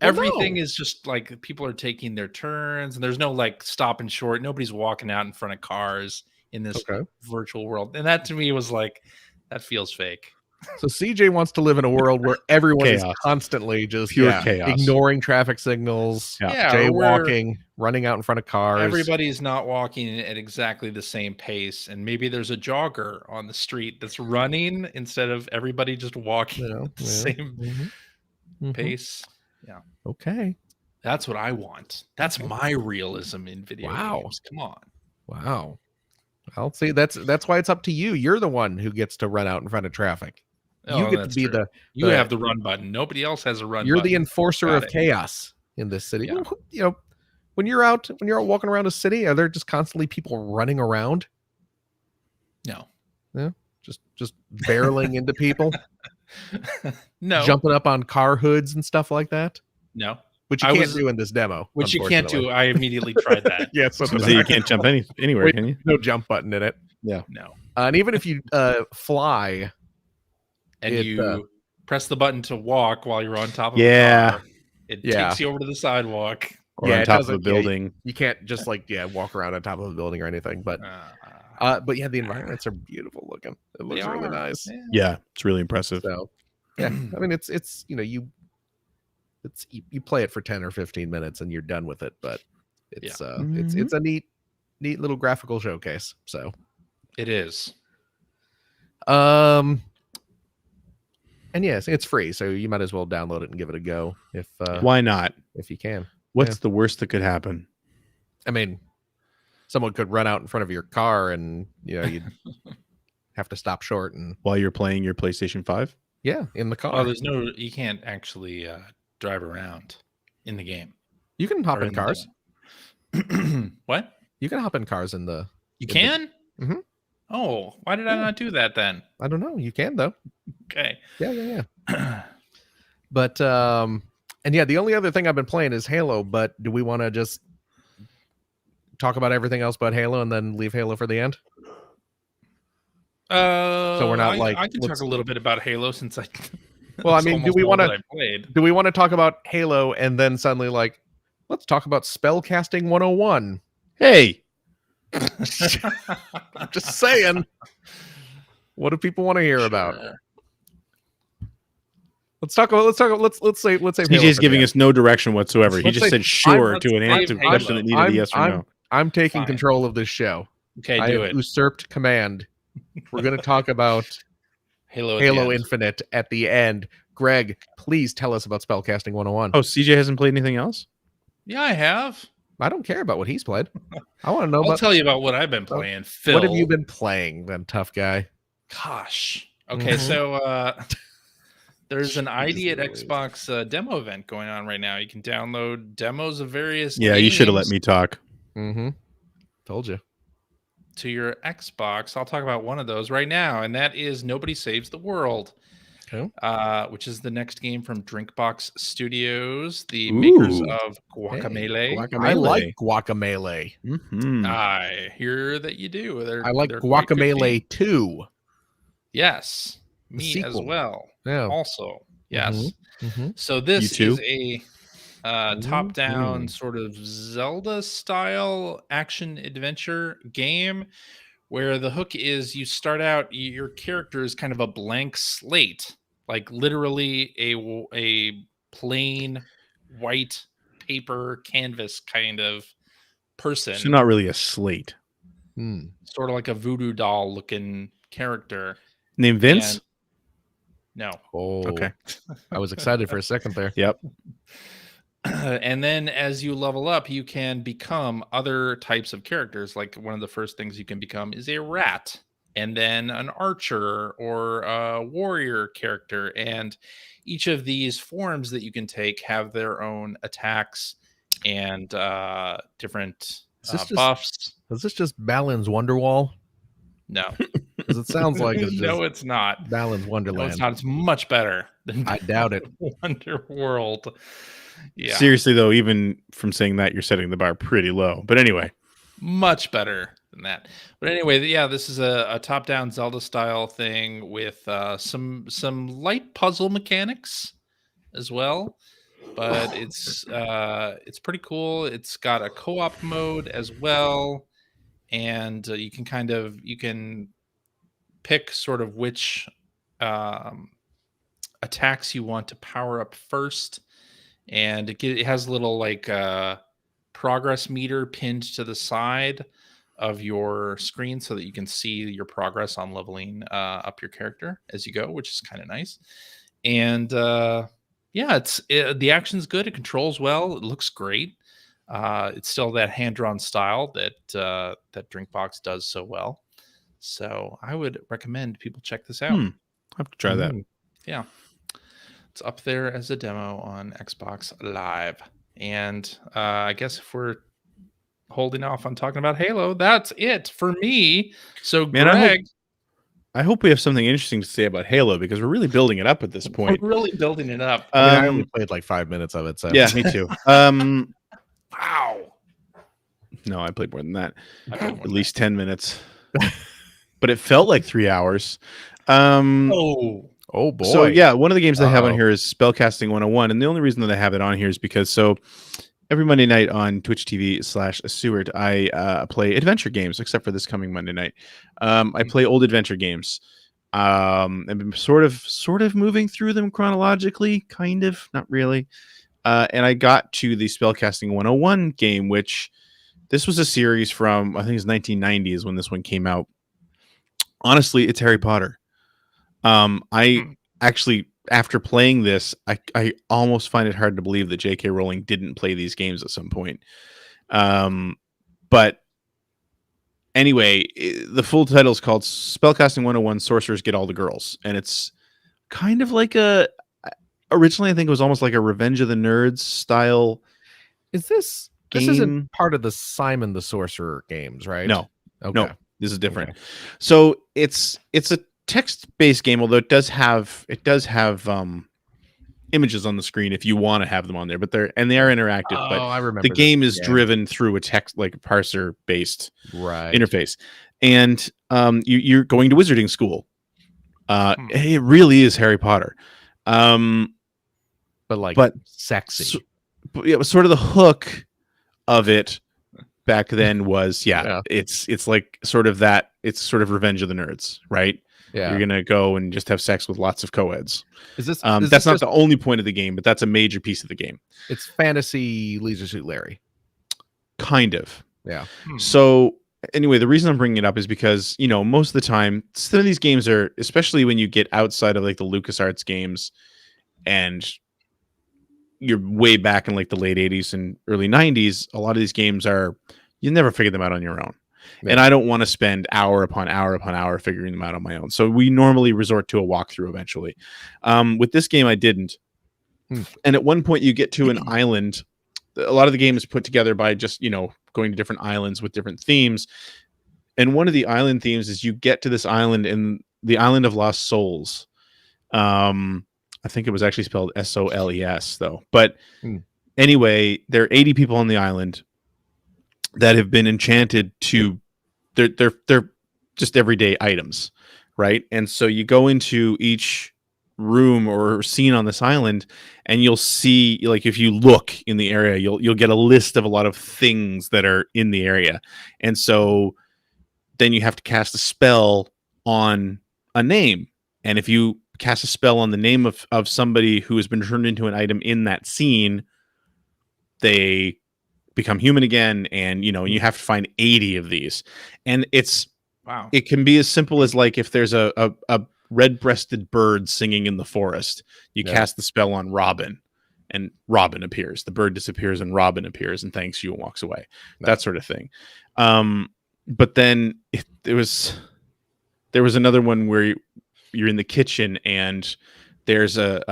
everything no. is just like people are taking their turns, and there's no like stop and short. Nobody's walking out in front of cars in this Okay. virtual world, and that to me was like, that feels fake. So CJ wants to live in a world where everyone is Chaos. constantly just Pure chaos. ignoring traffic signals, Yeah. where jaywalking, running out in front of cars. everybody's not walking at exactly the same pace, and maybe there's a jogger on the street that's running instead of everybody just walking at the same Mhm. pace. Okay. That's what I want. That's my realism in video Wow. games. Come on. Wow. I'll see. That's why it's up to you. You're the one who gets to run out in front of traffic. You Oh, get to that's be true. You the- have the run button. Nobody else has a run you're button. the enforcer Got of it. chaos in this city. Yeah. When you're out walking around a city, are there just constantly people running around, No. just barreling into people, No. jumping up on car hoods and stuff like that? No. Which you I can't was- do in this demo. Which you can't do. I immediately tried that. Yes, So you can't jump anywhere, Wait. can you? no jump button in it. No. And even if you fly, And It, you press the button to walk while you're on top of Yeah. a car. It Yeah. takes you over to the sidewalk. Or Yeah, on it top of a doesn't- yeah, building. you can't just walk around on top of a building or anything. But Uh, but yeah, the environments are beautiful looking. It looks they really are. nice. Yeah, it's really impressive. So yeah, I mean it's you play it for 10 or 15 minutes and you're done with it, but it's it's a neat little graphical showcase. So It is. and yes, it's free, so you might as well download it and give it a go if Why not? you can. What's the worst that could happen? I mean, someone could run out in front of your car and you'd have to stop short and While you're playing your PlayStation 5? in the car. Oh, you can't actually drive around in the game. You can hop Or in cars. the- What? You can hop in cars in the. You In the- can? Mhm. Oh, why did I Yeah. not do that then? I don't know. You can though. Okay. Yeah. But and yeah, the only other thing I've been playing is Halo. But do we want to just talk about everything else but Halo and then leave Halo for the end? So we're not I can let's- talk a little bit about Halo since I. Well, I that's mean, do almost we all wanna- that I played? Do we want to talk about Halo and then suddenly let's talk about spellcasting 101? Hey, I'm just saying. What do people want to hear about? Sure. Let's say Halo TJ's for giving the us no direction whatsoever. He Let's just say- said sure let's to an save answer Halo. question that needed a yes or no. end. I'm taking Fine. control of this show. Okay, I do have it. usurped command. We're going to talk about Halo. at the Halo end. Infinite at the end. Greg, please tell us about spellcasting 101. Oh, CJ hasn't played anything else? Yeah, I have. I don't care about what he's played. I want to know I'll about tell you about what I've been playing. Phil. what have you been playing, then, tough guy. Gosh. Okay, Mhm. so there's an ID at Louise. Xbox demo event going on right now. You can download demos of various. Yeah, you should have let games me talk. Mm-hmm. Told you. to your Xbox. I'll talk about one of those right now, and that is Nobody Saves the World. Okay. Which is the next game from Drinkbox Studios, the makers Ooh. of Guacamelee. I like Guacamelee. Mhm. I hear that you do. I like they're quite good games. Guacamelee 2. Yes, me as sequel. well. Yeah. Also, Yes. Mm-hmm. So this You is too? a top-down Mhm. sort of Zelda-style action-adventure game where the hook is you start out, your character is kind of a blank slate, like literally a plain white paper canvas kind of So person, not really a slate. Hmm. sort of like a voodoo doll looking character. Named And Vince? no. Oh, Okay. I was excited for a second there. Yep. And then as you level up, you can become other types of characters. Like one of the first things you can become is a rat, and then an archer or a warrior character. And each of these forms that you can take have their own attacks and different buffs. Is this just Balin's Wonderwall? No, Because it sounds like it's just no, it's not. Balin's No, Wonderland. it's not. It's much better than I doubt it. Wonderworld. Yeah. Seriously, though, even from saying that, you're setting the bar pretty low. But anyway. Much better than that. But anyway, yeah, this is a top-down Zelda style thing with some light puzzle mechanics as well. But it's pretty cool. It's got a co-op mode as well, and you can pick sort of which um, attacks you want to power up first, and it has a little like progress meter pinned to the side of your screen so that you can see your progress on leveling up your character as you go, which is kind of nice. And yeah, the action's good. It controls well. It looks great. It's still that hand-drawn style that that Drinkbox does so well. So I would recommend people check this out. I'll have to try that. Yeah. It's up there as a demo on Xbox Live. And I guess if we're holding off on talking about Halo, that's it for me. So, Man, Greg, I hope we have something interesting to say about Halo because we're really building it up at this we're point. really building it up. I mean, I only played like 5 minutes of it. So Yeah, me too. Wow. No, I played more than that. I played more At than least 10 minutes. But it felt like 3 hours. Oh, Oh boy. So yeah, one of the games I have on Uh-oh. here is Spellcasting 101, and the only reason that I have it on here is because every Monday night on Twitch TV/Seward, I play adventure games, except for this coming Monday night. I play old adventure games. I've been sort of moving through them chronologically, kind of, not really. And I got to the Spellcasting 101 game, which this was a series from, I think it's 1990 is when this one came out. Honestly, it's Harry Potter. I actually, after playing this, I almost find it hard to believe that J.K. Rowling didn't play these games at some point. But anyway, the full title is called Spellcasting 101 Sorcerers Get All the Girls. And it's kind of like originally I think it was almost like a Revenge of the Nerds style. This game. isn't part of the Simon the Sorcerer games, right? No. Okay. No, this is different. Okay. So it's a text-based game, although it does have images on the screen if you want to have them on there, but they are interactive. Oh, But I remember the game this is driven through a text, like a parser-based right interface, and you're going to wizarding school. It really is Harry Potter, but sexy. So, it was sort of the hook of it back then was it's like sort of that, it's sort of Revenge of the Nerds, right? Yeah, you're gonna go and just have sex with lots of co-eds. Is this that's not the only point of the game, but that's a major piece of the game. It's fantasy Leisure Suit Larry, kind of. Yeah. So anyway, the reason I'm bringing it up is because most of the time some of these games are, especially when you get outside of like the LucasArts games and you're way back in like the late 80s and early 90s, a lot of these games you never figure them out on your own. Yeah. And I don't want to spend hour upon hour upon hour figuring them out on my own. So we normally resort to a walkthrough eventually. With this game, I didn't. And at one point you get to an island. A lot of the game is put together by just, going to different islands with different themes. And one of the island themes is you get to this island in the Island of Lost Souls. I think it was actually spelled Soles though. But anyway, there are 80 people on the island that have been enchanted to they're just everyday items, right? And so you go into each room or scene on this island, and you'll see, like, if you look in the area, you'll get a list of a lot of things that are in the area, and so then you have to cast a spell on a name, and if you cast a spell on the name of somebody who has been turned into an item in that scene, they become human again, and you have to find 80 of these, and Wow. it can be as simple as, like, if there's a red-breasted bird singing in the forest, you cast the spell on Robin, and Robin appears. The bird disappears, and Robin appears and thanks you and walks away. That sort of thing. But then there was another one where you're in the kitchen, and there's a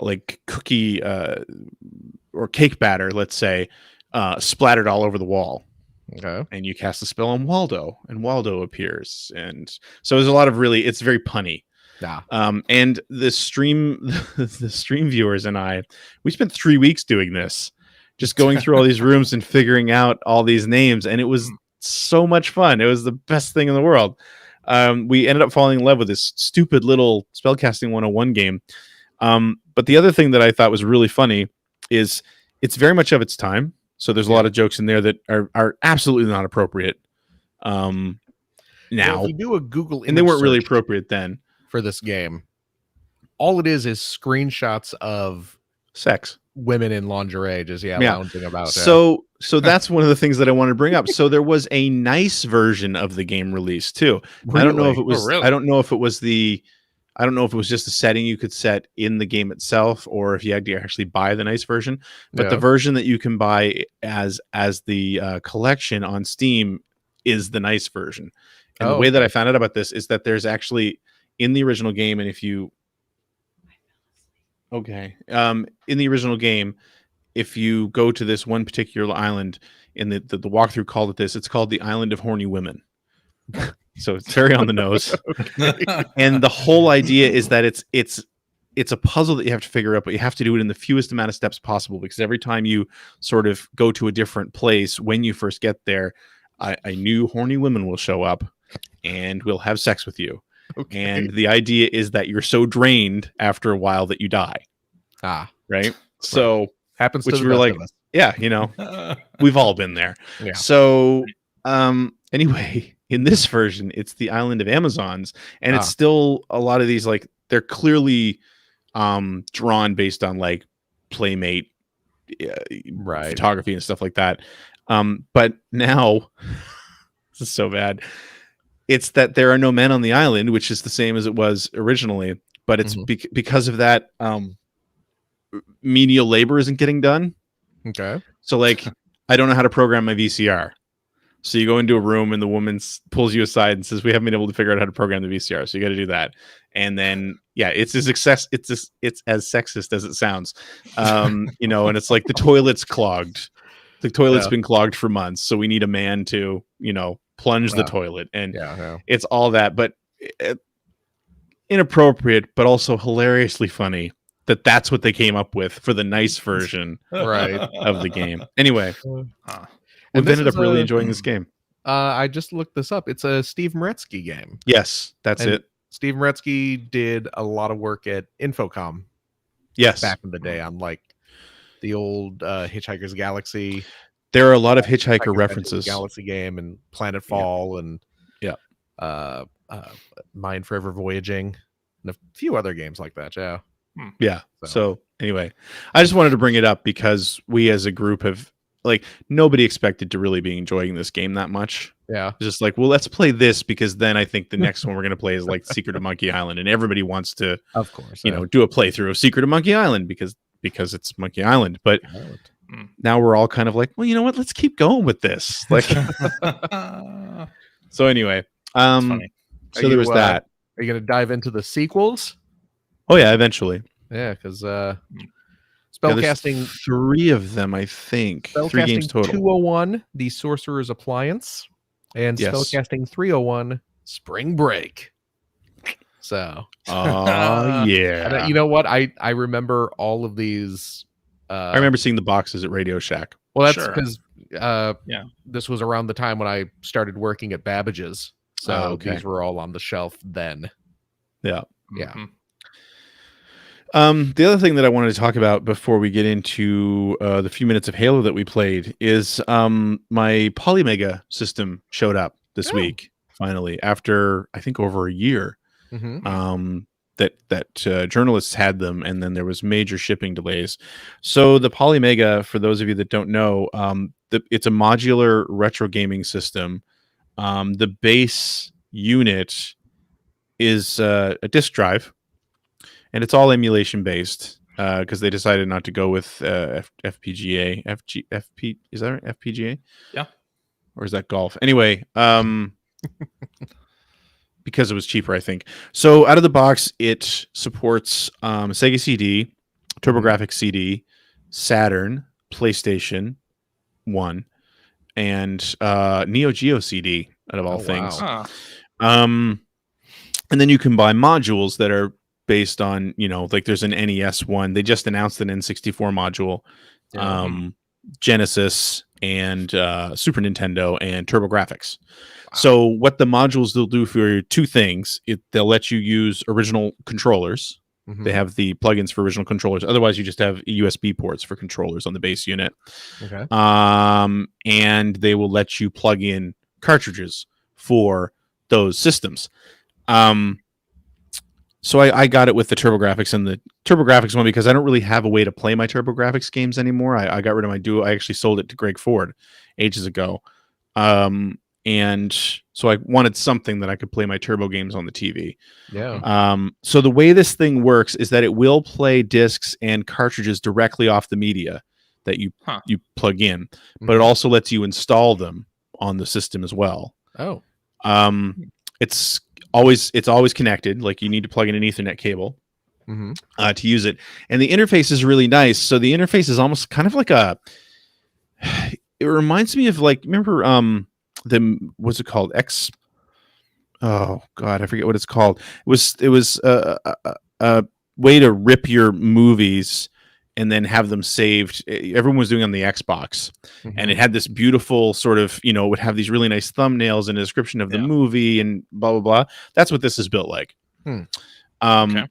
like cookie or cake batter, let's say, splattered all over the wall. Okay. And you cast a spell on Waldo, and Waldo appears. And so there's a lot of it's very punny. Yeah. And the stream viewers and we spent 3 weeks doing this, just going through all these rooms and figuring out all these names. And it was so much fun. It was the best thing in the world. We ended up falling in love with this stupid little spellcasting 101 game. But the other thing that I thought was really funny is it's very much of its time. So there's a lot of jokes in there that are absolutely not appropriate now. Well, if you do a Google and they weren't really search appropriate then. for this game, all it is screenshots of Sex. women in lingerie just lounging about. So that's one of the things that I wanted to bring up. So there was a nice version of the game released too. Really? I don't know if it was really? I don't know if it was just a setting you could set in the game itself, or if you had to actually buy the nice version. But the version that you can buy as the collection on Steam is the nice version. And the way that I found out about this is that there's actually in the original game, and in the original game, if you go to this one particular island, in the walkthrough called it this, it's called the Island of Horny Women. So it's very on the nose. And the whole idea is that it's a puzzle that you have to figure out, but you have to do it in the fewest amount of steps possible, because every time you sort of go to a different place, when you first get there, a new horny woman will show up and will have sex with you. Okay. And the idea is that you're so drained after a while that you die. Right? So happens to which the we were best like, of us. yeah, we've all been there. Yeah. So anyway, in this version, it's the Island of Amazons, and it's still a lot of these, like, they're clearly drawn based on, like, Playmate photography and stuff like that. But now, this is so bad. It's that there are no men on the island, which is the same as it was originally, but it's because of that menial labor isn't getting done. Okay. So, like, I don't know how to program my VCR. So you go into a room and the woman pulls you aside and says, "We haven't been able to figure out how to program the VCR, so you got to do that." And then, it's as sexist as it sounds, and it's like the toilet's clogged. The toilet's been clogged for months, so we need a man to, plunge the toilet, and it's all that, but inappropriate, but also hilariously funny. That's what they came up with for the nice version of the game. Anyway. I've ended up really enjoying this game. I just looked this up. It's a Steve Meretzky game. Yes, that's it. Steve Meretzky did a lot of work at Infocom. Yes. Back in the day on, like, the old Hitchhiker's Galaxy. There are a lot of Hitchhiker references. Galaxy game and Planetfall and Mind Forever Voyaging and a few other games like that. Yeah. Yeah. So anyway, I just wanted to bring it up because we as a group have, like, nobody expected to really be enjoying this game that much. Yeah. It's just like, well, let's play this, because then I think the next one we're going to play is, like, Secret of Monkey Island, and everybody wants to, of course, do a playthrough of Secret of Monkey Island because it's Monkey Island. But now we're all kind of like, well, you know what? Let's keep going with this. Like, so anyway, so there was that. Are you going to dive into the sequels? Oh yeah, eventually. Yeah, because spellcasting 3 of them, I think. 3 games total. 201, The Sorcerer's Appliance, and spellcasting 301, Spring Break. So, yeah. And, you know what? I remember all of these. I remember seeing the boxes at Radio Shack. Well, that's because this was around the time when I started working at Babbage's. So these were all on the shelf then. Yeah. Yeah. The other thing that I wanted to talk about before we get into the few minutes of Halo that we played is my Polymega system showed up this week finally after I think over a year. Mm-hmm. That journalists had them, and then there was major shipping delays. So the Polymega, for those of you that don't know, it's a modular retro gaming system. The base unit is a disk drive, and it's all emulation based because they decided not to go with FPGA. FP is that right? FPGA? Yeah. Or is that golf? Anyway, because it was cheaper, I think. So out of the box, it supports Sega CD, TurboGrafx CD, Saturn, PlayStation 1, and Neo Geo CD, out of all things. Wow. And then you can buy modules that are based on, like there's an NES one. They just announced an N64 module, Genesis, and Super Nintendo, and TurboGrafx. So what the modules will do for two things: they'll let you use original controllers. Mm-hmm. They have the plugins for original controllers. Otherwise, you just have USB ports for controllers on the base unit. Okay. And they will let you plug in cartridges for those systems. So I got it with the TurboGrafx and the TurboGrafx one because I don't really have a way to play my TurboGrafx games anymore. I got rid of my Duo. I actually sold it to Greg Ford ages ago. And so I wanted something that I could play my Turbo games on the TV. Yeah. So the way this thing works is that it will play discs and cartridges directly off the media that you plug in, but it also lets you install them on the system as well. Oh. It's always connected. Like you need to plug in an Ethernet cable to use it, and the interface is really nice. So the interface is almost kind of like it reminds me of like, remember what's it called? Oh God, I forget what it's called. It was a way to rip your movies and then have them saved. Everyone was doing it on the Xbox, and it had this beautiful sort of, it would have these really nice thumbnails and a description of the movie and blah, blah, blah. That's what this is built like.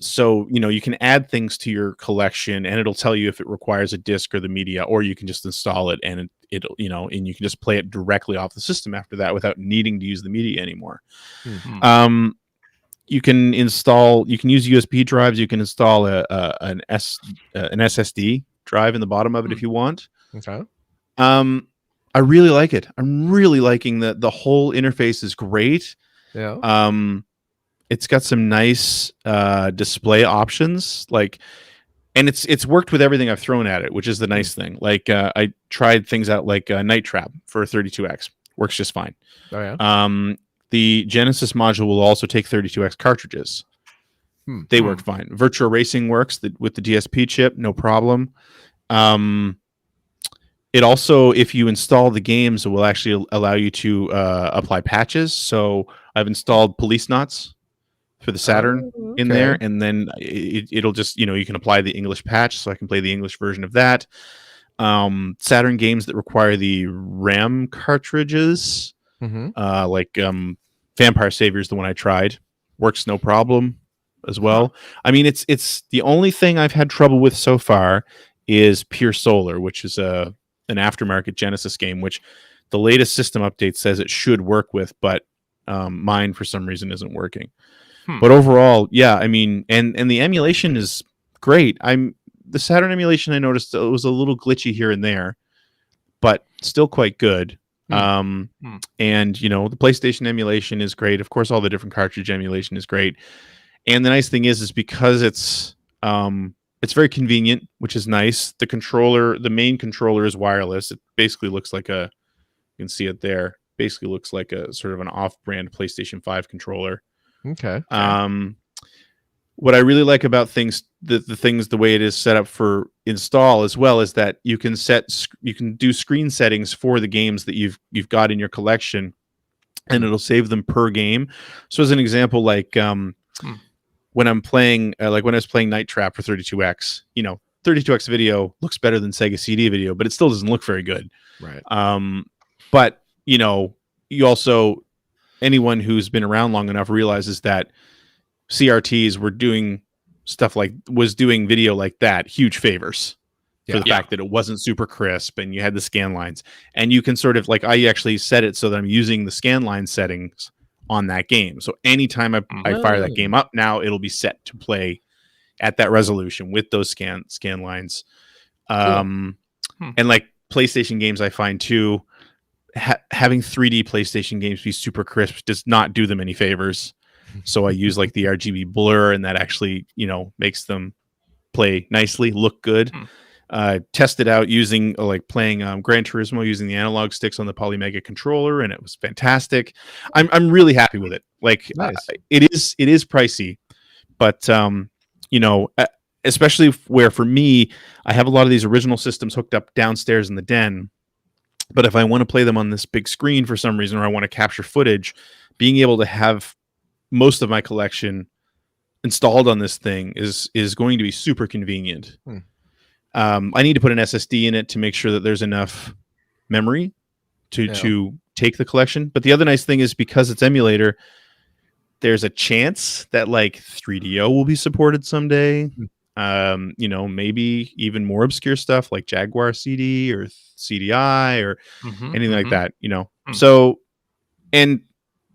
So, you can add things to your collection and it'll tell you if it requires a disc or the media, or you can just install it and it'll, and you can just play it directly off the system after that without needing to use the media anymore. You can use USB drives. You can install an SSD drive in the bottom of it if you want. Okay. I really like it. I'm really liking the whole interface is great. Yeah. It's got some nice display options, and it's worked with everything I've thrown at it, which is the nice thing. Like I tried things out like Night Trap for 32X, works just fine. Oh yeah. The Genesis module will also take 32X cartridges. They work fine. Virtua Racing works with the DSP chip, no problem. It also, if you install the games, it will actually allow you to apply patches. So I've installed Police Knots for the Saturn in there, and then it'll just, you can apply the English patch, so I can play the English version of that. Saturn games that require the RAM cartridges, like Vampire Savior is the one I tried, works no problem as well. I mean, it's the only thing I've had trouble with so far is Pure Solar, which is an aftermarket Genesis game, which the latest system update says it should work with, but mine for some reason isn't working. But overall, yeah, I mean, and the emulation is great. The Saturn emulation, I noticed it was a little glitchy here and there, but still quite good. And the PlayStation emulation is great. Of course, all the different cartridge emulation is great. And the nice thing is because it's very convenient, which is nice. The main controller is wireless. It basically looks like you can see it there. Basically looks like a sort of an off-brand PlayStation 5 controller. Okay. What I really like about the way it is set up for install as well is that you can do screen settings for the games that you've got in your collection, and it'll save them per game. So as an example, like when I'm playing, when I was playing Night Trap for 32X, 32X video looks better than Sega CD video, but it still doesn't look very good. Right. But you also, anyone who's been around long enough realizes that CRTs were doing doing video like that huge favors for the Yeah. fact that it wasn't super crisp and you had the scan lines, and you can sort of like, I actually set it so that I'm using the scan line settings on that game. So anytime I fire that game up now, it'll be set to play at that resolution with those scan lines. And like PlayStation games, I find too, having 3D PlayStation games be super crisp does not do them any favors. So I use like the RGB blur, and that actually, makes them play nicely, look good. Test it out using playing Gran Turismo using the analog sticks on the Polymega controller, and it was fantastic. I'm really happy with it. Like, Nice. it is pricey, but especially where for me, I have a lot of these original systems hooked up downstairs in the den. But if I want to play them on this big screen for some reason, or I want to capture footage, being able to have most of my collection installed on this thing is going to be super convenient. I need to put an SSD in it to make sure that there's enough memory to take the collection. But the other nice thing is, because it's emulator, there's a chance that like 3DO will be supported someday. Maybe even more obscure stuff like Jaguar CD or CDI or anything like that, So, and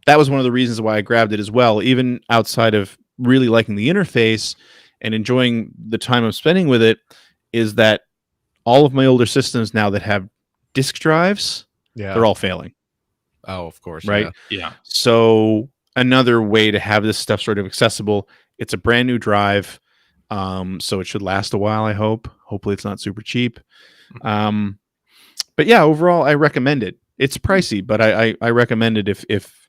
that was one of the reasons why I grabbed it as well, even outside of really liking the interface and enjoying the time I'm spending with it, is that all of my older systems now that have disk drives, they're all failing. Oh, of course. Right. Yeah. So another way to have this stuff sort of accessible, it's a brand new drive. So it should last a while, I hope. Hopefully it's not super cheap. But yeah, overall, I recommend it. It's pricey, but I recommend it if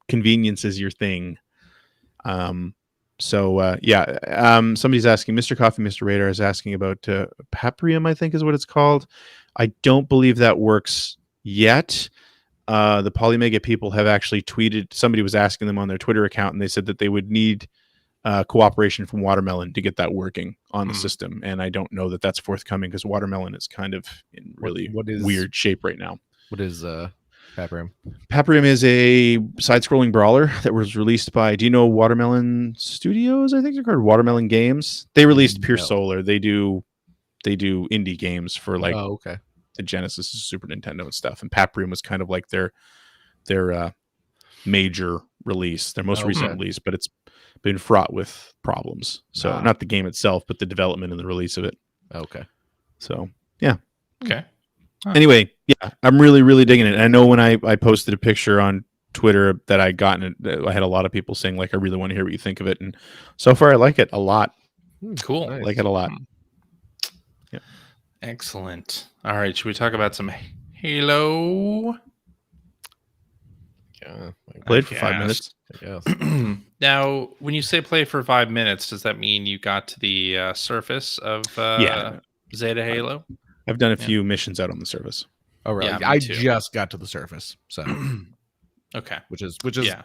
convenience is your thing. Somebody's asking, Mr. Coffee, Mr. Radar is asking about Paprium, I think is what it's called. I don't believe that works yet. The Polymega people have actually tweeted, somebody was asking them on their Twitter account, and they said that they would need cooperation from Watermelon to get that working on the system. And I don't know that that's forthcoming, because Watermelon is kind of in really weird shape right now. What is Paprium? Paprium is a side-scrolling brawler that was released by, do you know Watermelon Studios? I think they're called Watermelon Games. They released Pure Solar. They do indie games for like the Genesis, Super Nintendo and stuff. And Paprium was kind of like their major release, their most recent release, but it's been fraught with problems. So not the game itself, but the development and the release of it. Okay. So yeah. Okay. Anyway, yeah, I'm really, really digging it. And I know when I posted a picture on Twitter that I had a lot of people saying like, I really want to hear what you think of it. And so far I like it a lot. Cool. I like it a lot. Yeah. Excellent. All right. Should we talk about some Halo? Yeah. Played for 5 minutes. Now, when you say play for 5 minutes, does that mean you got to the surface of Zeta Halo? I've done a few missions out on the surface. Oh, really? Yeah, I too. just got to the surface. So, okay. Which is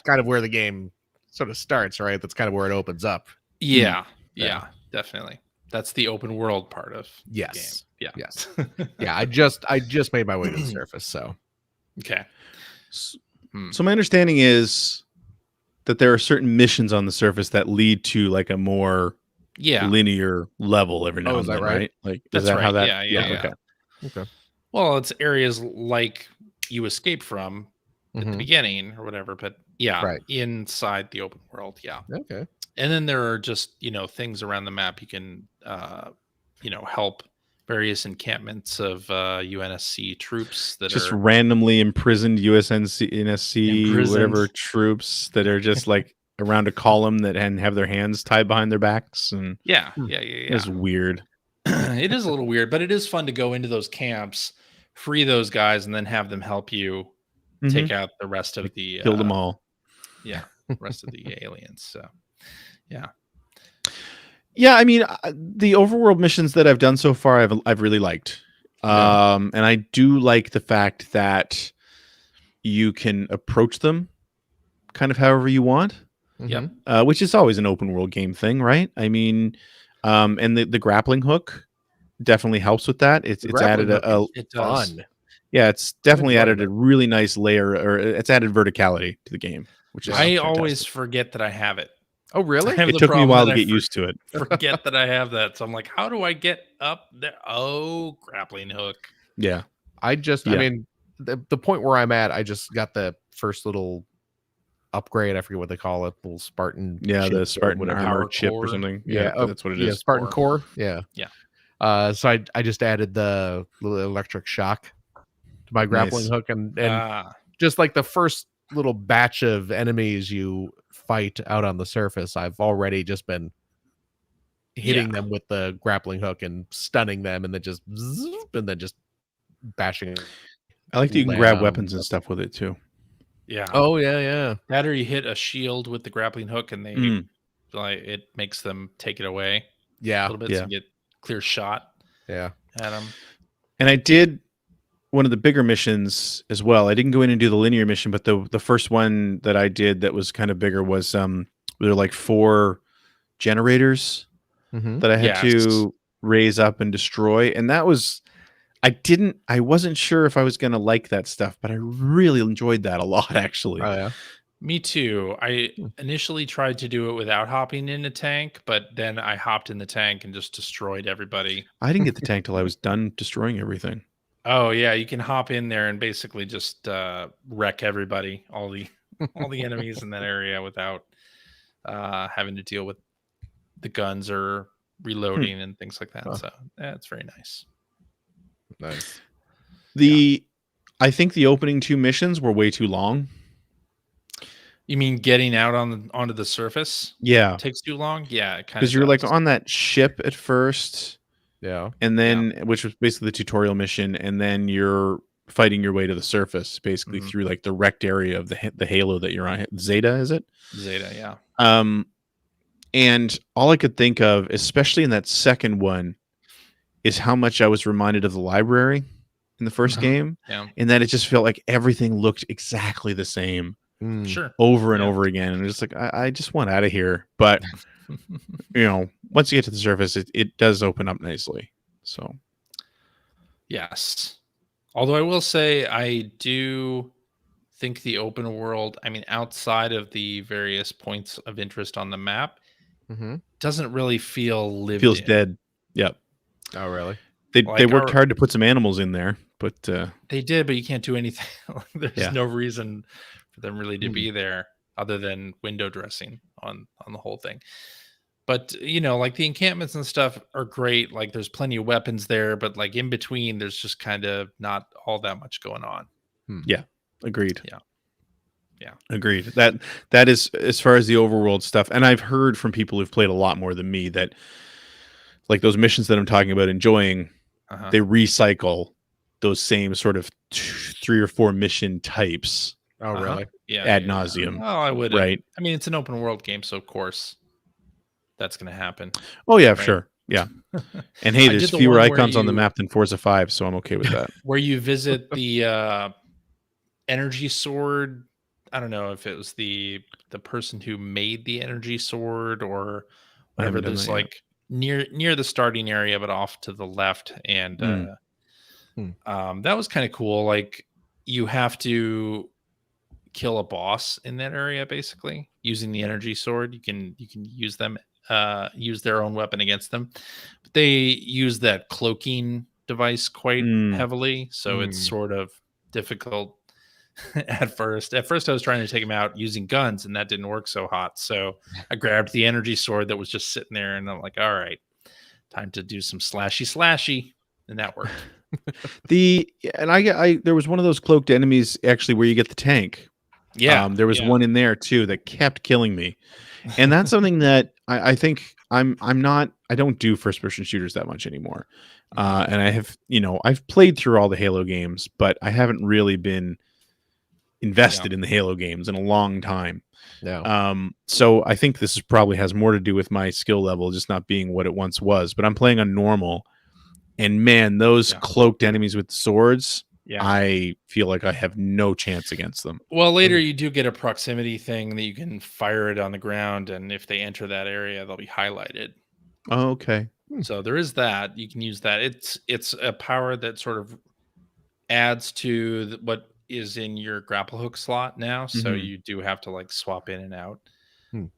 kind of where the game sort of starts, right? That's kind of where it opens up. Yeah. Yeah, definitely. That's the open world part of the game. Yeah. Yes. Yeah. I just made my way to the surface. So, okay. So my understanding is that there are certain missions on the surface that lead to like a more linear level every now and then, right? Like, that's is that right. how that? Yeah. Okay. Well, it's areas like you escape from at the beginning or whatever, but inside the open world. Yeah. Okay. And then there are just, things around the map you can, help various encampments of UNSC troops that just are randomly imprisoned NSC, whatever troops that are just like around a column that have their hands tied behind their backs. And it's weird. It is a little weird, but it is fun to go into those camps, free those guys, and then have them help you take out the rest of the kill them all. Yeah, rest of the aliens. So, yeah. Yeah, I mean, the overworld missions that I've done so far, I've really liked, and I do like the fact that you can approach them kind of however you want. Which is always an open world game thing, right? I mean, and the grappling hook definitely helps with that. It's added it does. Fun. Yeah, it's definitely added a really nice layer, or it's added verticality to the game, which is I always forget that I have it. Oh, really? I have It the took me a problem while that to I get used to it. forget that I have that. So I'm like, how do I get up there? Oh, grappling hook. Yeah. I Yeah. mean, the point where I'm at, I just got the first little upgrade. I forget what they call it, little Spartan. Yeah, chip the or Spartan whatever. armor Power chip core. or something. Yeah, Yeah, that's what it is. Spartan Core. core. Yeah. Yeah. So I just added the little electric shock to my grappling Nice. hook, and Ah, just like the first little batch of enemies you fight out on the surface, I've already just been hitting them with the grappling hook and stunning them, and then just bashing. I like that you can land grab on weapons and them. stuff with it too. yeah. Oh yeah. That or you hit a shield with the grappling hook and they Mm, like it makes them take it away a Yeah. little bit so yeah. you get clear shot Yeah. at them. And I did one of the bigger missions as well. I didn't go in and do the linear mission, but the first one that I did that was kind of bigger was there were like 4 generators Mm-hmm. that I had Yes. to raise up and destroy, and that was I wasn't sure if I was going to like that stuff, but I really enjoyed that a lot actually. Oh yeah. Me too. I initially tried to do it without hopping in a tank, but then I hopped in the tank and just destroyed everybody. I didn't get the tank till I was done destroying everything. Oh yeah, you can hop in there and basically just wreck everybody, all the enemies in that area without having to deal with the guns or reloading and things like that. Huh. So that's very nice. Nice. I think the opening 2 missions were way too long. You mean getting out onto the surface Yeah, takes too long? Yeah, it kind of because you're like does. on that ship at first, Yeah. and then which was basically the tutorial mission, and then you're fighting your way to the surface, basically Mhm. through like the wrecked area of the Halo that you're on. Zeta, is it? Zeta, yeah. And all I could think of, especially in that second one, is how much I was reminded of the library in the first game, Yeah. and that it just felt like everything looked exactly the same Mm. Sure. over and Yeah. over again. And just like, I just want out of here. But, once you get to the surface, it does open up nicely. So, Yes. Although I will say I do think the open world, I mean, outside of the various points of interest on the map, Mm-hmm. doesn't really feel lived feels in. dead. Yep. Oh really? They Like worked our- hard to put some animals in there, but They did, but you can't do anything. There's Yeah. no reason for them really to Mm. be there other than window dressing on the whole thing. But like the encampments and stuff are great. Like there's plenty of weapons there, but like in between, there's just kind of not all that much going on. agreed. Yeah. Agreed. That is as far as the overworld stuff. And I've heard from people who've played a lot more than me that like those missions that I'm talking about enjoying, Uh-huh. they recycle those same sort of 3 or 4 mission types Oh Uh-huh. really? Yeah. ad yeah. nauseum. Oh, I would. Right. I mean, it's an open world game, so of course that's going to happen. Oh yeah, Right. sure. Yeah. And hey, I there's did the fewer one where icons on the you- map than Forza 5, so I'm okay with that. Where you visit the energy sword. I don't know if it was the person who made the energy sword or I whatever. haven't done There's that yet. like near the starting area, but off to the left, and that was kind of cool. Like you have to kill a boss in that area, basically using the energy sword. You can use them, use their own weapon against them, but they use that cloaking device quite heavily, so it's sort of difficult at first. At first I was trying to take him out using guns and that didn't work so hot, so I grabbed the energy sword that was just sitting there and I'm like, all right, time to do some slashy, and that worked. I there was one of those cloaked enemies actually where you get the tank. There was one in there too that kept killing me, and that's something that I think I don't do first person shooters that much anymore. And I have I've played through all the Halo games, but I haven't really been invested in the Halo games in a long time. Yeah. So I think this probably has more to do with my skill level just not being what it once was. But I'm playing on normal, and man, those cloaked enemies with swords. Yeah. I feel like I have no chance against them. Well, later you do get a proximity thing that you can fire it on the ground, and if they enter that area, they'll be highlighted. Oh, okay. So there is that. You can use that. It's a power that sort of adds to what is in your grapple hook slot now. So you do have to like swap in and out.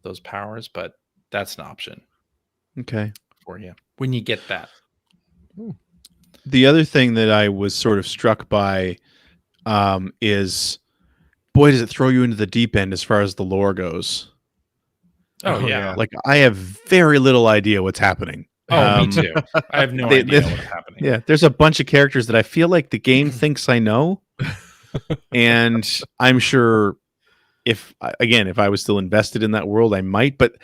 those powers, but that's an option Okay. for you when you get that. The other thing that I was sort of struck by is, boy, does it throw you into the deep end as far as the lore goes. Oh, Oh, yeah. yeah. Like, I have very little idea what's happening. Oh, me too. I have no idea what's happening. Yeah, there's a bunch of characters that I feel like the game thinks I know, and I'm sure if I was still invested in that world, I might. But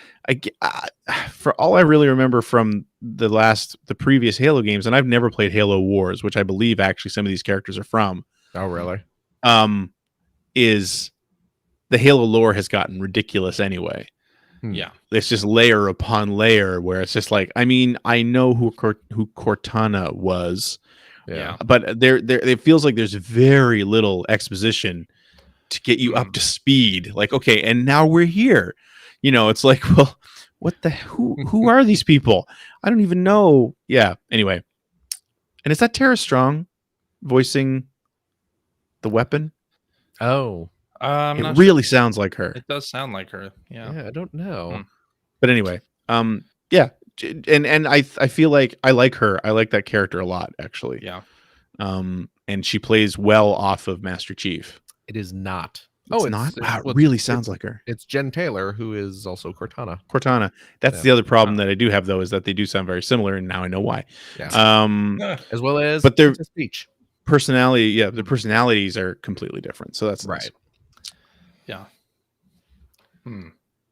for all I really remember from the previous Halo games, and I've never played Halo Wars, which I believe actually some of these characters are from. Oh, really? Is the Halo lore has gotten ridiculous anyway. Yeah. It's just layer upon layer where it's just like, I mean, I know who Cortana was, Yeah. but there it feels like there's very little exposition to get you up to speed. Like, okay, and now we're here. It's like, well, who are these people? I don't even know. Yeah. Anyway. And is that Tara Strong voicing the weapon? Oh, I'm It not really sounds like her. It does sound like her. Yeah. yeah. I don't know. But anyway, yeah. And I feel like I like her. I like that character a lot, actually. Yeah. And she plays well off of Master Chief. It is not. It's not. Wow, it really sounds like her. It's Jen Taylor, who is also Cortana. Cortana. That's the other problem that I do have, though, is that they do sound very similar, and now I know why. Yeah. As well as, but their speech personality, the personalities are completely different. So that's right. Nice. Yeah.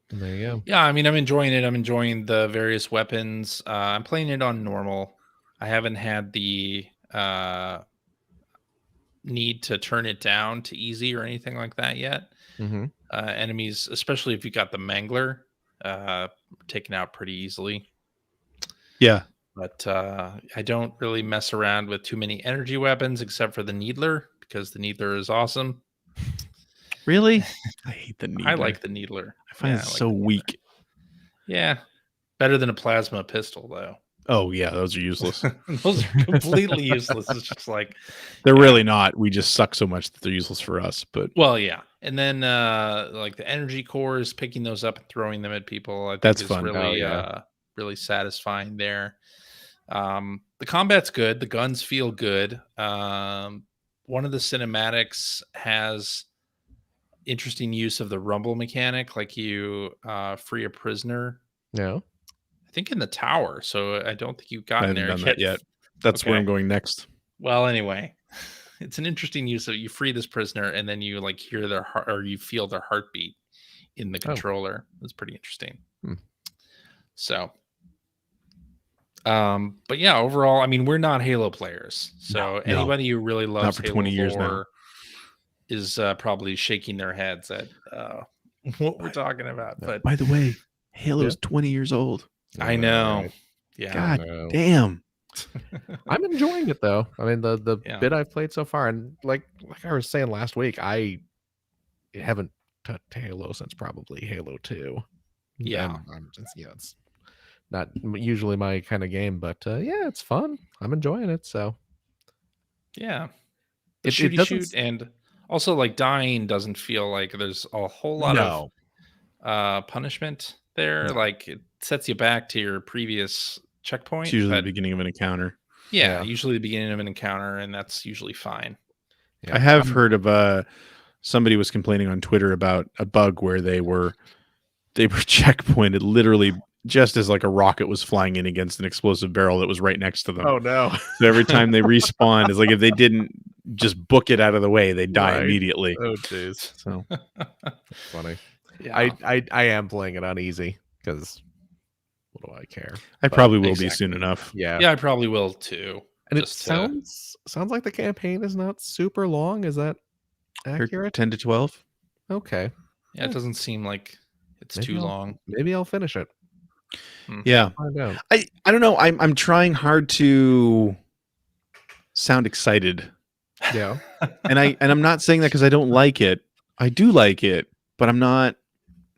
There you go. Yeah, I mean, I'm enjoying it. I'm enjoying the various weapons. I'm playing it on normal. I haven't had the need to turn it down to easy or anything like that yet. Mm-hmm. Enemies, especially if you got the Mangler, taken out pretty easily. Yeah. But I don't really mess around with too many energy weapons except for the Needler, because the Needler is awesome. Really? I hate the Needler. I like the Needler. I find it so weak. Yeah. Better than a plasma pistol, though. Oh, yeah. Those are useless. Those are completely useless. It's just like... They're really not. We just suck so much that they're useless for us. But well, yeah. And then like the energy cores, picking those up and throwing them at people, I think that's is fun. Really, really satisfying there. The combat's good. The guns feel good. One of the cinematics has interesting use of the rumble mechanic, like you free a prisoner. No, I think in the tower. So I don't think you've gotten there yet. That's where I'm going next. Well, anyway, it's an interesting use of you free this prisoner and then you like hear their heart or you feel their heartbeat in the controller. It's pretty interesting. So, but yeah, overall, I mean, we're not Halo players. So anybody who really loves for Halo 20 years now is probably shaking their heads at what we're talking about. But by the way, Halo's 20 years old. I know. Right. Yeah. God damn. I'm enjoying it though. I mean, the bit I've played so far, and like I was saying last week, I haven't touched Halo since probably Halo 2. Yeah. It's not usually my kind of game, but yeah, it's fun. I'm enjoying it. So yeah, it shoot, and also like dying doesn't feel like there's a whole lot of punishment there. Like it sets you back to your previous checkpoint. It's usually the beginning of an encounter. Yeah, usually the beginning of an encounter, and that's usually fine. I have heard of somebody was complaining on Twitter about a bug where they were checkpointed literally just as like a rocket was flying in against an explosive barrel that was right next to them. Oh no. So every time they respawn, it's like if they didn't just book it out of the way, they die immediately. Oh jeez. So funny. Yeah. I am playing it on easy because what do I care? I probably will be soon enough. Yeah. Yeah, I probably will too. And it sounds like the campaign is not super long. Is that accurate? 10 to 12. Okay. Yeah, it doesn't seem like it's too long. Maybe I'll finish it. Yeah. I don't know. I'm trying hard to sound excited. Yeah. and I'm not saying that because I don't like it. I do like it, but I'm not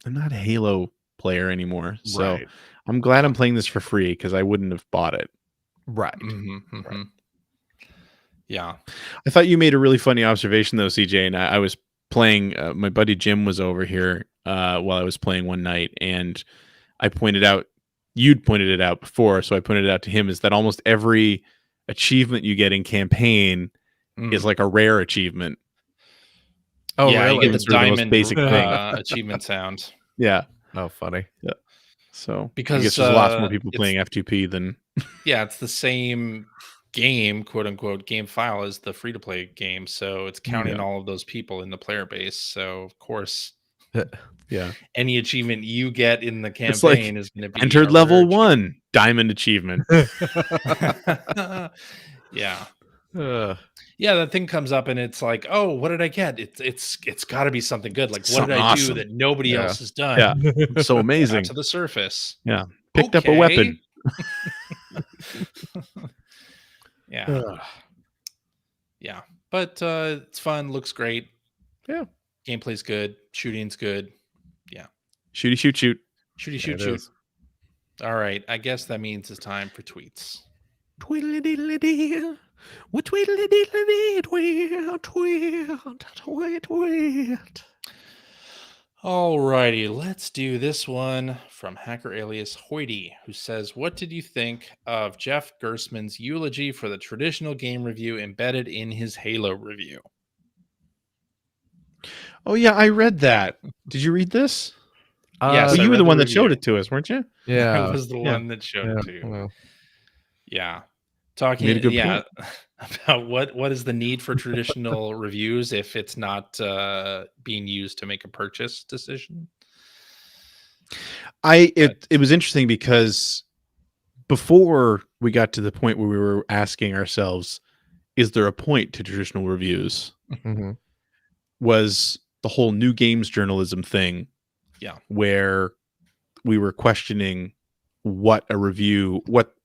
a Halo player anymore. So I'm glad I'm playing this for free because I wouldn't have bought it. Right. Right. Yeah. I thought you made a really funny observation though, CJ, and I was playing my buddy Jim was over here while I was playing one night, and I pointed out, you'd pointed it out before, so I pointed it out to him, is that almost every achievement you get in campaign is like a rare achievement. Oh, yeah, really? you get the It's sort of the most diamond basic thing. achievement sound. Yeah. Oh, funny. So Because, I guess there's lots more uh, people it's- playing F2P than Yeah, it's the same game, quote unquote, game file as the free to play game. So it's counting Yeah. all of those people in the player base. So, of course, yeah. any achievement you get in the It's like campaign is going to be entered a level rare 1 diamond achievement. achievement. Yeah. Yeah, that thing comes up and it's like, oh, what did I get? It's got to be something good. Like, what Something did I do awesome. that nobody Yeah. else has done? Yeah. It's so Got amazing. to the surface. Yeah. Picked up a weapon. Yeah. Yeah. But it's fun, looks great. Yeah. Gameplay's good, shooting's good. Shooty shoot shoot. Shooty shoot it shoot. is. All right. I guess that means it's time for tweets. Twiddly diddly dee. What twiddly diddly dee. Tweet, tweet, tweet, tweet. Alrighty, let's do this one from hacker alias Hoity, who says, what did you think of Jeff Gersman's eulogy for the traditional game review embedded in his Halo review? Oh yeah, I read that. Did you read this? Yes, Oh, I you were read the the one that showed review. it to us, weren't you? I Yeah. was the one that showed it to you. Well, Yeah. Made a Talking good about what is the need for traditional reviews if it's not being used to make a purchase decision. It was interesting because before we got to the point where we were asking ourselves, is there a point to traditional reviews? mhm. Was the whole new games journalism thing. Yeah. Where we were questioning what a review, what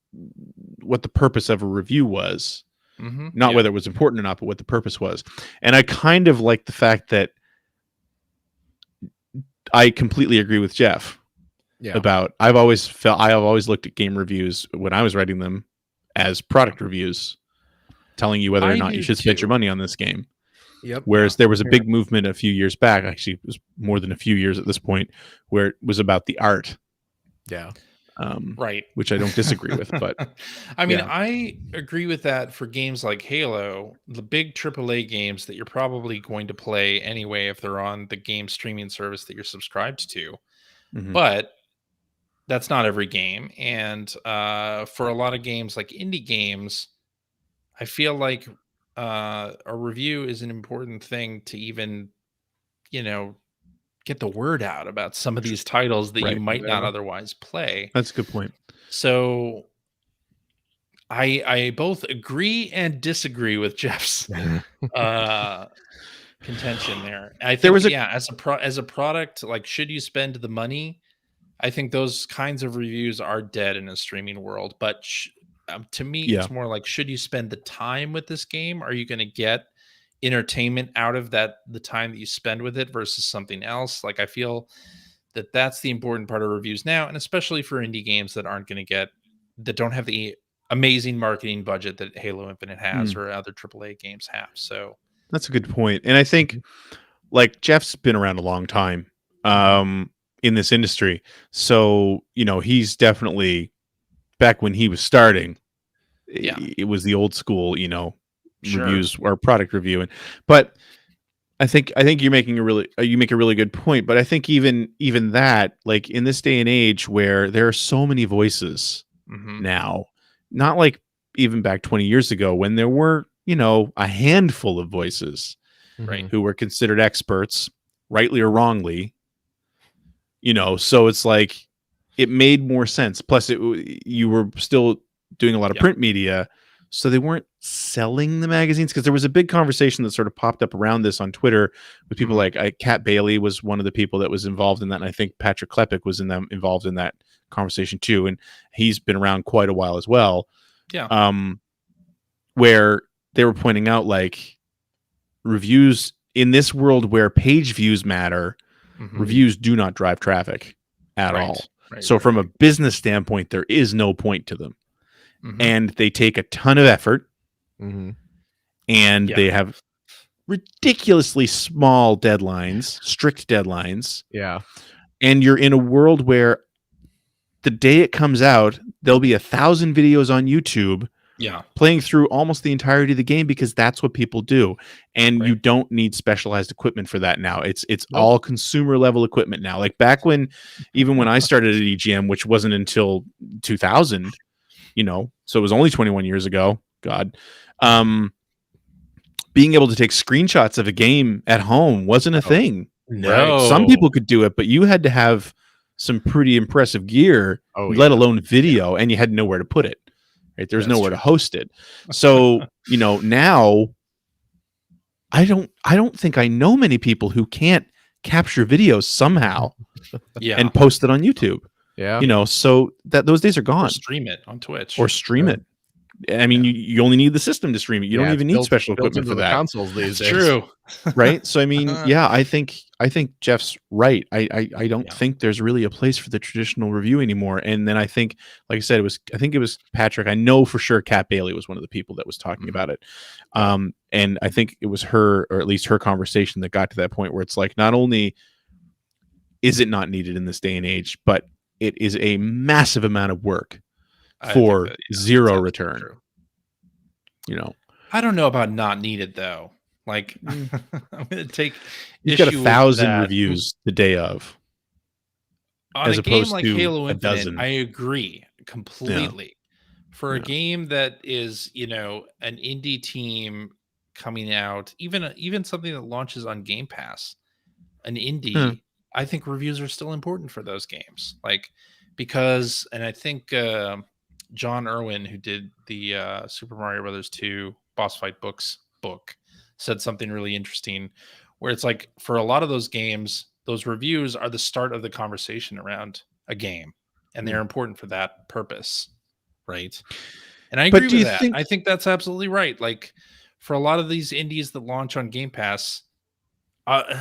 the purpose of a review was. Not Yeah. whether it was important or not, but what the purpose was. And I kind of like the fact that I completely agree with Jeff Yeah. about I have always looked at game reviews when I was writing them as product reviews, telling you whether or I not do you should spend too. your money on this game. Yep. Whereas there was a big movement a few years back, actually it was more than a few years at this point, where it was about the art, Yeah. Right. which I don't disagree with, but I mean, yeah. I agree with that for games like Halo, the big AAA games that you're probably going to play anyway if they're on the game streaming service that you're subscribed to. Mhm. But that's not every game. And for a lot of games like indie games, I feel like a review is an important thing to even, get the word out about some of these titles that you Right. might not Yeah. otherwise play. That's a good point. So I both agree and disagree with Jeff's contention there. I think was a- as a product, like, should you spend the money? I think those kinds of reviews are dead in a streaming world. But to me, Yeah. it's more like, should you spend the time with this game? Are you going to get entertainment out of the time that you spend with it versus something else? Like, I feel that that's the important part of reviews now, and especially for indie games that don't have the amazing marketing budget that Halo Infinite has or other AAA games have. So That's a good point. And I think like Jeff's been around a long time in this industry. So, he's definitely back when he was starting. Yeah. It was the old school, Sure. reviews or product reviewing. But I think you make a really good point. But I think even that, like in this day and age where there are so many voices now, not like even back 20 years ago when there were, a handful of voices Right. who were considered experts, rightly or wrongly, so it's like it made more sense. Plus you were still doing a lot of print media, so they weren't selling the magazines, because there was a big conversation that sort of popped up around this on Twitter with people like Kat Bailey was one of the people that was involved in that, and I think Patrick Klepek was involved in that conversation too, and he's been around quite a while as well. Where they were pointing out like reviews in this world where page views matter, reviews do not drive traffic at all. Right, So from a business standpoint, there is no point to them. And they take a ton of effort, and they have ridiculously small deadlines, strict deadlines, Yeah. and you're in a world where the day it comes out, there'll be 1,000 videos on YouTube Yeah. playing through almost the entirety of the game because that's what people do. And you Right. don't need specialized equipment for that now. It's Nope. all consumer level equipment now. Like back when, even when I started at EGM, which wasn't until 2000, so it was only 21 years ago. God. Being able to take screenshots of a game at home wasn't a thing. No. Some people could do it, but you had to have some pretty impressive gear, let alone video, and you had nowhere to put it. Right? There's That's nowhere true. to host it. So, now I don't think I know many people who can't capture videos somehow Yeah. and post it on YouTube. Yeah. So that those days are Or gone. stream it on Twitch. Or stream it. I mean, you only need the system to stream it. You don't even need special equipment for the that. consoles these days. True. Right? So I mean, yeah, I think Jeff's right. I don't Yeah. think there's really a place for the traditional review anymore. And then I think, like I said, I think it was Patrick. I know for sure Kat Bailey was one of the people that was talking about it. And I think it was her, or at least her conversation, that got to that point where it's like, not only is it not needed in this day and age, but it is a massive amount of work I for think that, zero that's return. true. I don't know about not needed though. Like I'm going to take You've got issue with 1,000 that. reviews the day of. On as a game opposed like to Halo a Infinite, dozen. I agree completely. For a Yeah. game that is, an indie team coming out, even something that launches on Game Pass, an indie, I think reviews are still important for those games. Like because, and I think John Irwin, who did the Super Mario Brothers 2 boss fight book, said something really interesting, where it's like for a lot of those games, those reviews are the start of the conversation around a game, and they're important for that purpose, right? And I But agree do with you that. think- I think that's absolutely right. Like for a lot of these indies that launch on Game Pass,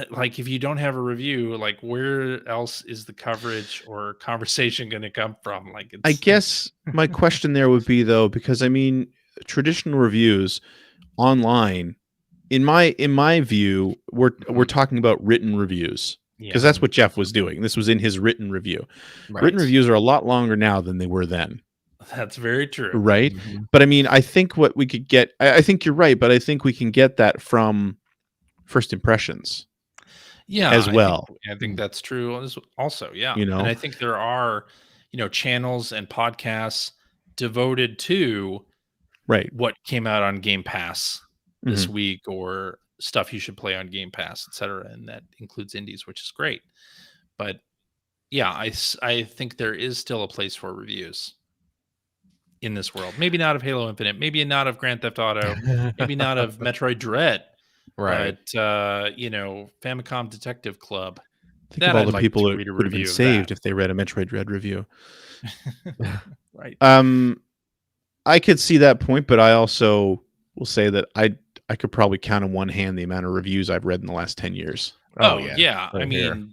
like if you don't have a review, like where else is the coverage or conversation going to come from? Like it's, I guess my question there would be, though, because I mean, traditional reviews online, in my view, we're talking about written reviews, because that's what Jeff was doing. This was in his written review. Right. Written reviews are a lot longer now than they were then, That's very true. right? Mhm. But I mean, I think what we could get, I think you're right, but I think we can get that from first impressions. Yeah, as well. I think that's true also. Yeah. You know? And I think there are, channels and podcasts devoted to Right. what came out on Game Pass this Mhm. week, or stuff you should play on Game Pass, etc. And that includes indies, which is great. But yeah, I think there is still a place for reviews in this world. Maybe not of Halo Infinite, maybe not of Grand Theft Auto, maybe not of Metroid Dread, Right. but Famicom Detective Club. Think That of all I'd the like people to that read a would have been review of saved that. if they read a Metroid Dread review. Right. I could see that point, but I also will say that I could probably count on one hand the amount of reviews I've read in the last 10 years. Oh yeah. I Same mean, here.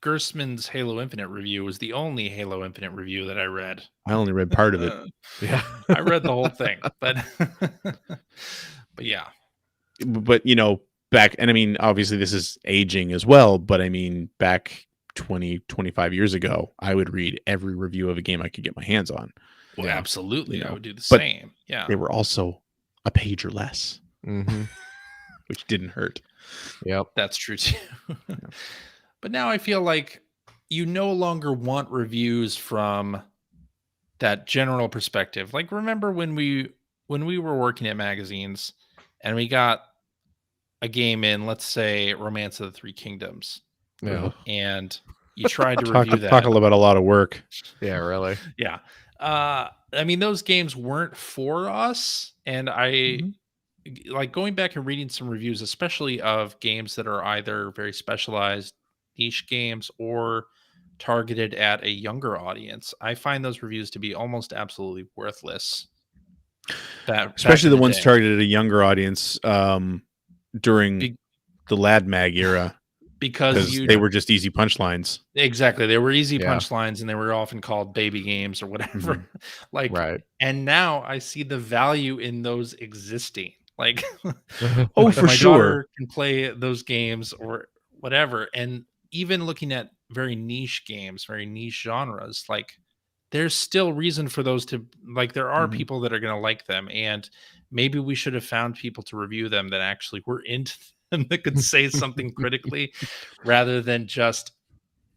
Gersman's Halo Infinite review was the only Halo Infinite review that I read. I only read part of it. Yeah. I read the whole thing, but but yeah. But back, and I mean, obviously this is aging as well, but I mean, back 20-25 years ago, I would read every review of a game I could get my hands on. Well, Yeah. absolutely. I would do the but same. Yeah. They were also a page or less, Mhm. which didn't hurt. Yep. That's true too. But now I feel like you no longer want reviews from that general perspective. Like remember when we were working at magazines and we got a game in, let's say Romance of the Three Kingdoms, Yeah. and you tried to Talk review that. about a lot of work. Yeah. Really. Yeah. I mean, those games weren't for us. And like going back and reading some reviews, especially of games that are either very specialized niche games or targeted at a younger audience. I find those reviews to be almost absolutely worthless. Especially the ones day. targeted at a younger audience during the Lad Mag era. Because They were just easy punchlines. Exactly. They were easy Yeah. punchlines and they were often called baby games or whatever. Like, Right. and now I see the value in those existing. Like, Oh, for my sure. daughter can play those games or whatever. And even looking at very niche games, very niche genres, like there's still reason for those to like there are Mhm. people that are going to like them, and maybe we should have found people to review them that actually were into them that could say something critically rather than just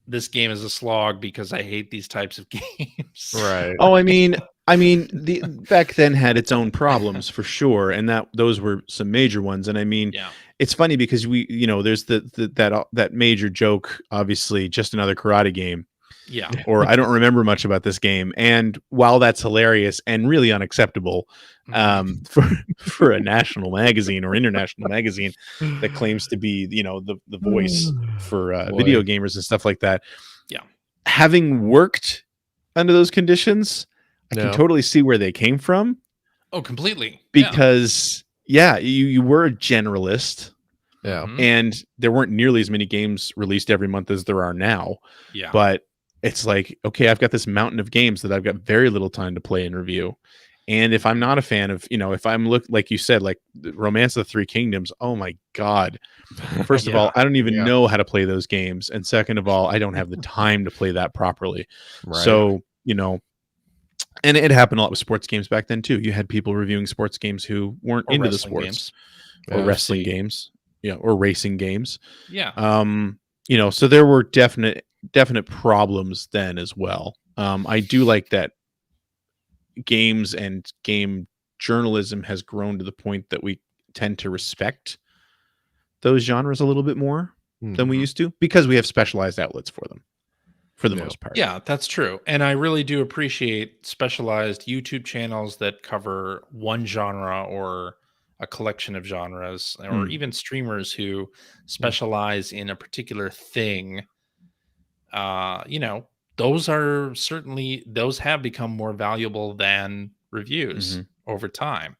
this game is a slog because I hate these types of games. Right. Oh, I mean, the back then had its own problems for sure, and those were some major ones. And I mean, Yeah. it's funny because there's that major joke, obviously, just another karate game, Yeah. or I don't remember much about this game. And while that's hilarious and really unacceptable, for a national magazine or international magazine that claims to be, the voice for video gamers and stuff like that. Yeah. Having worked under those conditions, I can Yeah. totally see where they came from. Oh, completely. Because you were a generalist, Yeah. Mhm. and there weren't nearly as many games released every month as there are now. Yeah. But it's like, okay, I've got this mountain of games that I've got very little time to play and review. And if I'm not a fan of, if I'm like you said, like Romance of the Three Kingdoms, oh my God. First of all, I don't even know how to play those games. And second of all, I don't have the time to play that properly. Right. So, and it happened a lot with sports games back then too. You had people reviewing sports games who weren't Or into the wrestling sports games. or Yeah. wrestling games, or racing games. Yeah. So there were definite problems then as well. I do like that games and game journalism has grown to the point that we tend to respect those genres a little bit more than we Mhm. used to, because we have specialized outlets for them for the most part. Yeah, that's true. And I really do appreciate specialized YouTube channels that cover one genre or a collection of genres, or even streamers who specialize in a particular thing. Those have become more valuable than reviews over time.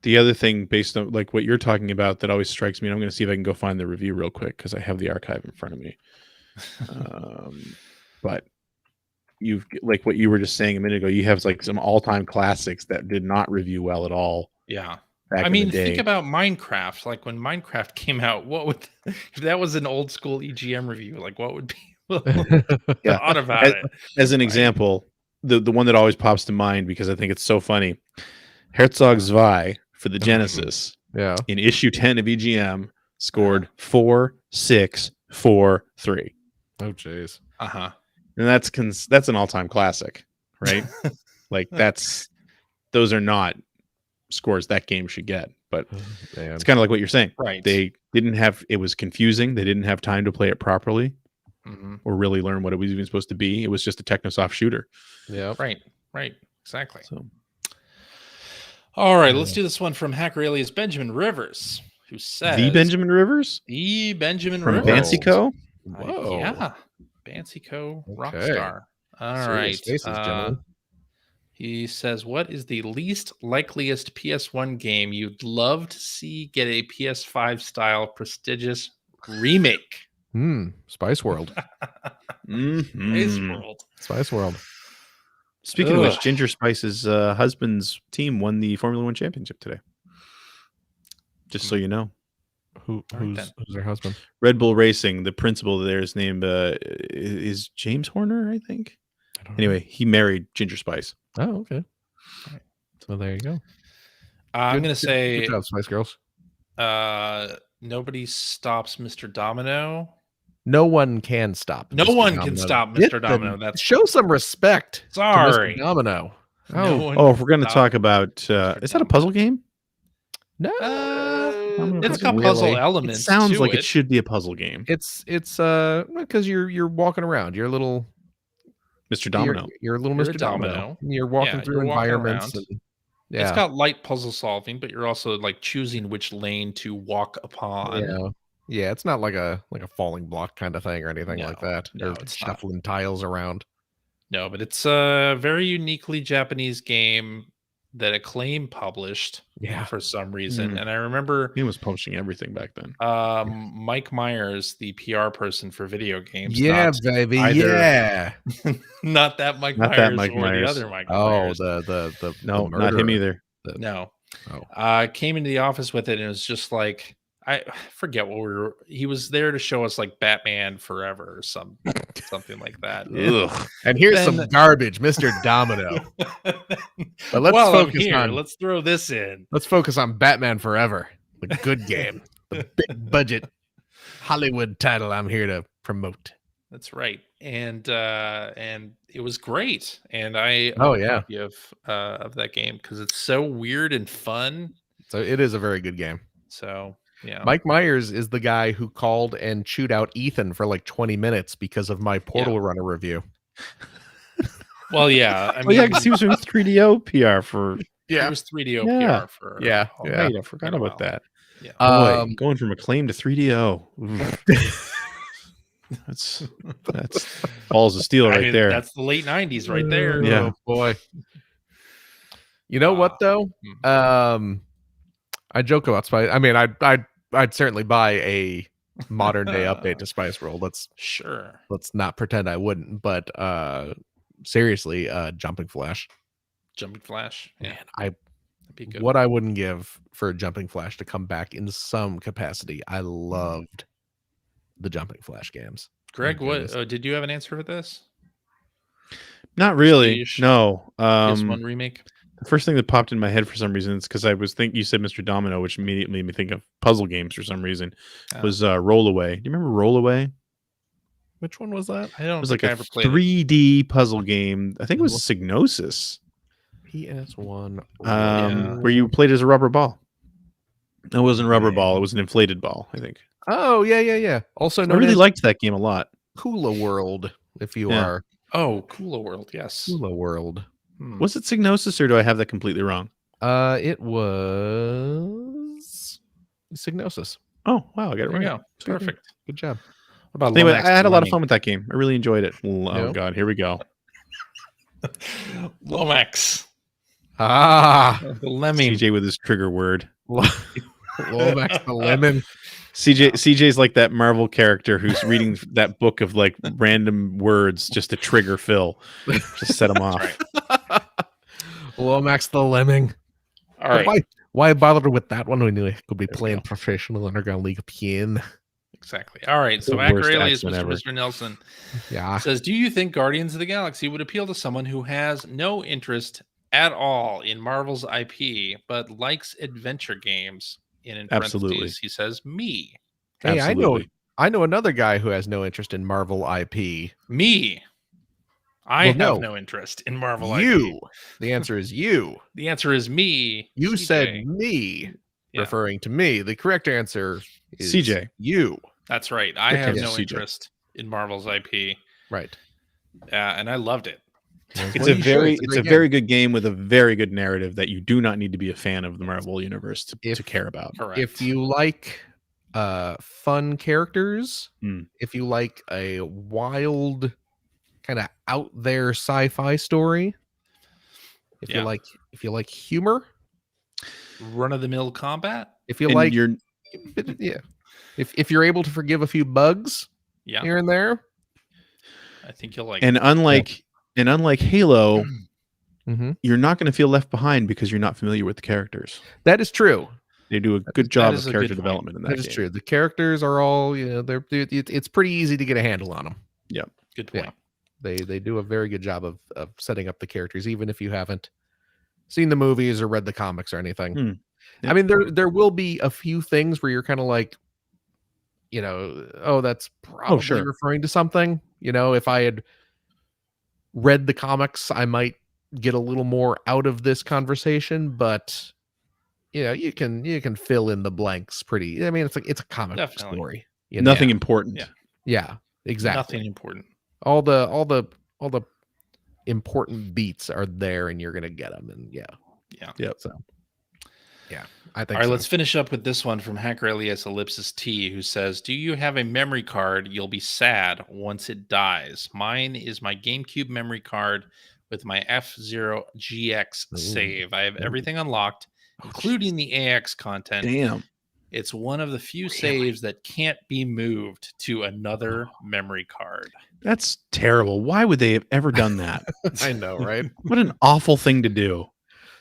The other thing, based on like what you're talking about, that always strikes me, and I'm going to see if I can go find the review real quick because I have the archive in front of me. But you've, like what you were just saying a minute ago, you have like some all-time classics that did not review well at all. Yeah. Back I mean, in the day. think about Minecraft. Like when Minecraft came out, what would if that was an old school EGM review? Like what would be thought about it? As an example, the one that always pops to mind because I think it's so funny, Herzog Zwei for the Genesis, in issue 10 of EGM scored 4.643. Oh, jeez. And that's an all-time classic, right? Like those are not scores that game should get, but it's kind of like what you're saying, right? They didn't have, it was confusing. They didn't have time to play it properly or really learn what it was even supposed to be. It was just a Technosoft shooter. Yeah, right, exactly. So, all right, let's do this one from hacker alias Benjamin Rivers, who says the Benjamin Rivers from Rivers. Bansico. Whoa. Yeah, Bansico Rockstar. All right. Gentlemen. He says, what is the least likeliest PS1 game you'd love to see get a PS5 style prestigious remake? Spice World. Spice World. Speaking of which, Ginger Spice's husband's team won the Formula One championship today. Just so you know. Who's her husband? Red Bull Racing, the principal there is named is James Horner, I think. Anyway, he married Ginger Spice. Oh, okay. So there you go. I'm going to say, good job, Spice Girls. Nobody stops Mr. Domino. No one can stop. No one can stop Mr. Domino. That's show some respect. Sorry, to Mr. Domino. If we're going to talk about, is that a puzzle game? No, it's got puzzle elements. It sounds like it it should be a puzzle game. It's because you're walking around. You're a little Mr. Domino. You're a little Mr. Domino. You're walking through environments. It's got light puzzle solving, but you're also like choosing which lane to walk upon. Yeah, it's not like a falling block kind of thing or anything like that. No, or it's shuffling tiles around. No, but it's a very uniquely Japanese game that Acclaim published for some reason. And I remember he was publishing everything back then. Mike Myers, the PR person for video games. Yeah, baby. Yeah. Not that Mike not Myers that Mike or Myers. the other Mike Myers. The no, not him either. No. Came into the office with it, and it was just like, I forget what he was there to show us, like Batman Forever or something like that. Ugh. And here's some Then- garbage, Mr. Domino. But let's While I'm focus here, on let's throw this in. let's focus on Batman Forever, the good game, the big budget Hollywood title I'm here to promote. That's right, and it was great, and I Oh, own a yeah. copy of that game because it's so weird and fun. So it is a very good game. So yeah, Mike Myers is the guy who called and chewed out Ethan for like 20 minutes because of my Portal Runner review. well, yeah, I Oh mean, yeah, because he was doing 3DO PR for. it was 3DO Yeah. PR for Yeah, a yeah. Right, I forgot quite a about while. that. Yeah. Boy, going from Acclaim to 3DO. Oof. that's balls of steel I right mean, there. That's the late '90s right there. Yeah. Oh, boy. You know what though? I joke about Spice. I mean, I'd certainly buy a modern day update to Spice World. Let's not pretend I wouldn't. But seriously, Jumping Flash. Jumping Flash. Yeah, Man, that'd be good. what I wouldn't give for Jumping Flash to come back in some capacity. I loved the Jumping Flash games. Greg, My what goodness. did you have an answer for this? Not really. Sheesh. No. PS1 remake. The first thing that popped in my head for some reason is because I was thinking you said Mr. Domino, which immediately made me think of puzzle games for some reason. Was Rollaway. Do you remember Rollaway? Which one was that? I It don't was think like I a ever played it. 3D puzzle game. I think it was Psygnosis. PS1. Where you played as a rubber ball. It wasn't a rubber Okay. ball. It was an inflated ball, I think. Oh, yeah. Also I known really as liked that game a lot. Kula World, if you Yeah. are. Oh, Cooler World. Yes. Kula World. Was it Psygnosis or do I have that completely wrong? It was Psygnosis. Oh, wow. I got it There you right. go. Perfect. Good job. What about Anyway, Lomax I had a lot of Learning? fun with that game. I really enjoyed it. Oh, Yeah. God. Here we go. Lomax. Ah, The Lemming. CJ with his trigger word. Lomax the Lemon. CJ's like that Marvel character who's reading that book of like random words just to trigger Phil, just set him off. right. Lomax the Lemming. All right. Why bother with that one when you could be There we playing go. professional Underground League of Pain? Exactly. All right. So The worst Acrelius, X-Men ever. Mr. Nelson Yeah. says, do you think Guardians of the Galaxy would appeal to someone who has no interest at all in Marvel's IP, but likes adventure games? In Absolutely. parentheses, he says, me. Hey, Absolutely. I know another guy who has no interest in Marvel IP. Me. I Well, have no. no interest in Marvel IP. You. The answer is you. The answer is me. You CJ. said me, Yeah. referring to me. The correct answer is CJ. You. That's right. I Good have catch, no CJ. interest in Marvel's IP, Right. and I loved it. It's Well, a you should. very It's a it's great a very good game with a very good narrative that you do not need to be a fan of the Marvel universe to care about. Correct. If you like fun characters, Mm. if you like a wild kind of out there sci-fi story, if Yeah. you like humor, run of the mill combat, if you And like you're yeah, if you're able to forgive a few bugs yeah, here and there, I think you'll like. and unlike Halo, mhm, you're not going to feel left behind because you're not familiar with the characters. that is true. They do a good job is of a good character point. development in that That is game. true. The characters are all, it's pretty easy to get a handle on them. Good yeah. point. They do a very good job of setting up the characters, even if you haven't seen the movies or read the comics or anything. Hmm. Yeah. I mean, there will be a few things where you're kind of like, oh, that's probably sure. referring to something. If I had read the comics, I might get a little more out of this conversation, but you can fill in the blanks pretty. I mean, it's a comic book Definitely. story. Nothing important. Yeah. Yeah, exactly. Nothing important. All the important beats are there, and you're gonna get them. And Yeah. so yeah, I think. All right, so. let's finish up with this one from Hacker Elias Ellipsis T, who says, do you have a memory card you'll be sad once it dies? Mine is my GameCube memory card with my F-Zero GX Ooh. save. I have everything unlocked, including the AX content. Damn. It's one of the few Really? saves that can't be moved to another memory card. That's terrible. Why would they have ever done that? I know, right? What an awful thing to do.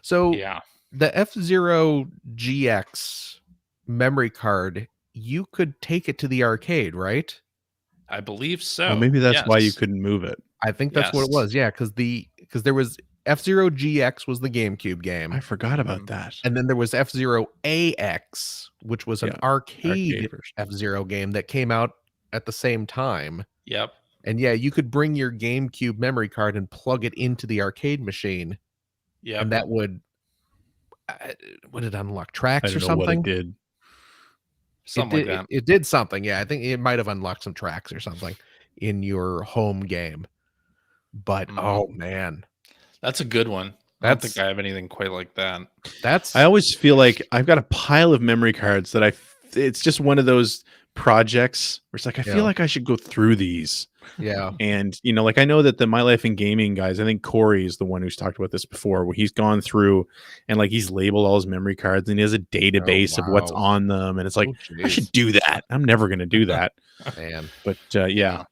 So Yeah. the F-Zero GX memory card, you could take it to the arcade, right? I believe so. Well, maybe that's why you yes. couldn't move it. I think that's what it Yes. was. Yeah, because there was F-Zero GX was the GameCube game. I forgot about Mhm. that. And then there was F-Zero AX, which was an Yeah, arcade version. F-Zero game that came out at the same time. Yep. And yeah, you could bring your GameCube memory card and plug it into the arcade machine, Yep. and that would it unlock I tracks or don't know what it something? did. Something like that. It did something. Yeah, I think it might have unlocked some tracks or something in your home game. But Mhm. oh man, That's a good one. I don't think That's- I have anything quite like that. that's I always feel like I've got a pile of memory cards that it's just one of those projects where it's like I Yeah. feel like I should go through these. yeah. And like I know that the My Life in Gaming guys, I think Corey is the one who's talked about this before, where he's gone through and like he's labeled all his memory cards and he has a database of what's wow. on them, and it's like Oh, I should jeez, do that. I'm never going to do that, man. but yeah.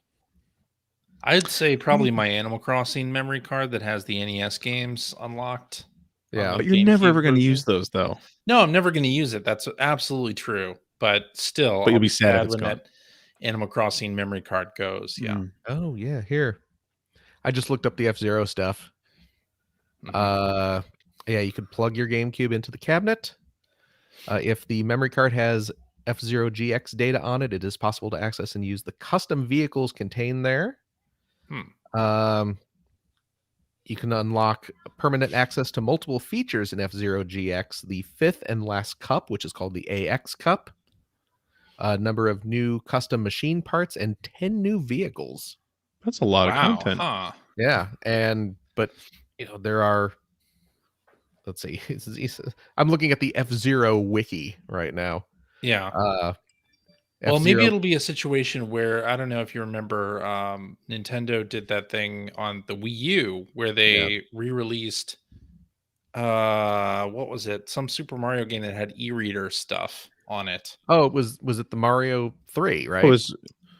I'd say probably my Animal Crossing memory card that has the NES games unlocked. Yeah. on But the you're never GameCube ever going to version. use those though. No, I'm never going to use it. That's absolutely true. But still, But you'll I'll be sad if it's when gone. that Animal Crossing memory card goes. Yeah. Mm. Oh yeah, here. I just looked up the F-Zero stuff. Mhm. Yeah, you could plug your GameCube into the cabinet. If the memory card has F-Zero GX data on it, it is possible to access and use the custom vehicles contained there. You can unlock permanent access to multiple features in F-Zero GX, the fifth and last cup, which is called the AX Cup, a number of new custom machine parts, and 10 new vehicles. That's a lot of Wow. content. Huh. Yeah, but there are. Let's see. I'm looking at the F-Zero wiki right now. Yeah. Well, Well, maybe it'll be a situation where I don't know if you remember, Nintendo did that thing on the Wii U where they re-released what was it? Some Super Mario game that had e-reader stuff on it. Oh, was it the Mario 3, right? It was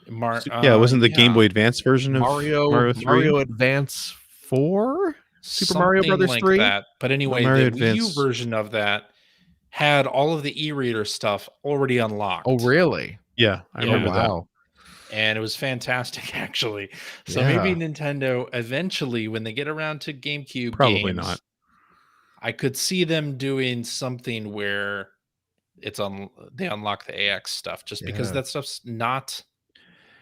it wasn't the Game Boy Advance version of Mario 3? Mario Advance 4? Super Mario Something Brothers like 3? that. But anyway, Mario the Wii U Advance. version of that had all of the e-reader stuff already unlocked. Oh, really? Yeah, I Yeah. remember that. Wow. And it was fantastic, actually. So maybe Yeah. Nintendo eventually, when they get around to GameCube Probably games, not. I could see them doing something where it's they unlock the AX stuff, just because Yeah. that stuff's not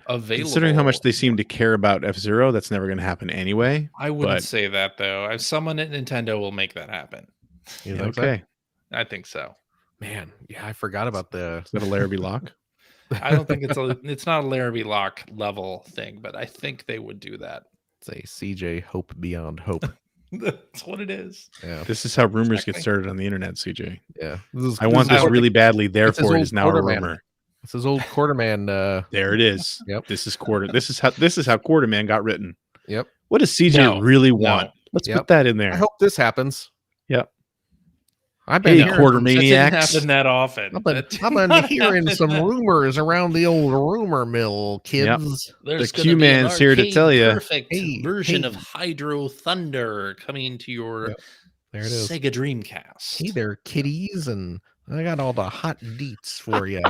available. Considering how much they seem to care about F-Zero, that's never going to happen anyway. I wouldn't but- say that though. Someone at Nintendo will make that happen. You think so? Okay. I think so. Man, yeah, I forgot about the. Is that a Larrabee lock? I don't think it's not a Larrabee Lock level thing, but I think they would do that. It's a CJ Hope Beyond Hope. That's what it is. Yeah, This is how rumors get Exactly. started on the internet, CJ. yeah. I want this is really badly, therefore it old is now a Quarterman. rumor. It's his old Quarterman. There it is. Yep. This is how Quarterman got written. Yep. What does CJ No, really no. want? Let's Yep. put that in there. I hope this happens. Yep. I've been Hey, hearing Quarter some- That didn't Maniacs. happen that often. I've been, That did I've been not hearing happen some that- rumors around the old rumor mill, kids. There's The gonna be an Q-man's here to arcade tell ya. Perfect Hey, version of hey. Hydro Thunder coming to your Yep, There it is. Sega Dreamcast. Hey there, kiddies, and I got all the hot deets for you.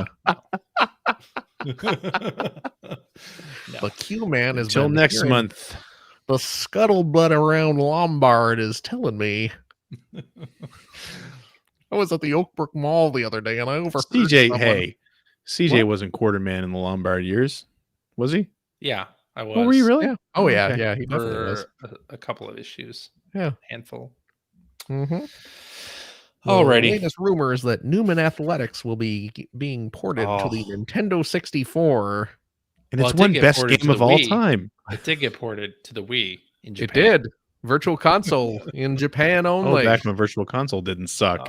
The Q man is Until next month. The scuttlebutt around Lombard is telling me. I was at the Oakbrook Mall the other day and I overheard CJ, someone- hey, CJ What? wasn't Quarterman in the Lombard years, was he? Yeah, I was. Oh, were you really? Yeah. Oh yeah, Okay. yeah, he definitely was. For a couple of issues. Yeah. Handful. Mm-hmm. Alrighty. The latest rumors that Newman Athletics will be being ported to the Oh. Nintendo 64. And Well, it's it did one get best ported game to of the all Wii. time. It did get ported to the Wii in It Japan. did. Virtual console in Japan Oh, only. back when Virtual Console didn't suck.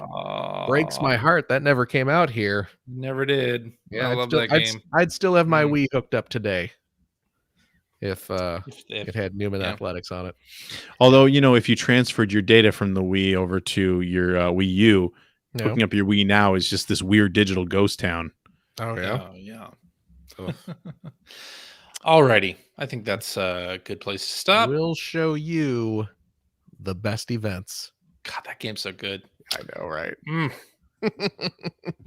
Breaks my Aw, heart. That never came out here. Never did. Yeah, I I'd love still, that I'd, game. I'd still have my Mm. Wii hooked up today if If- it had Newman yeah. Athletics on it. Although, if you transferred your data from the Wii over to your Wii U, No. hooking up your Wii now is just this weird digital ghost town. Oh Oh, yeah. Alrighty. I think that's a good place to stop. We'll show you the best events. God, that game's so good. I know, right? Mm.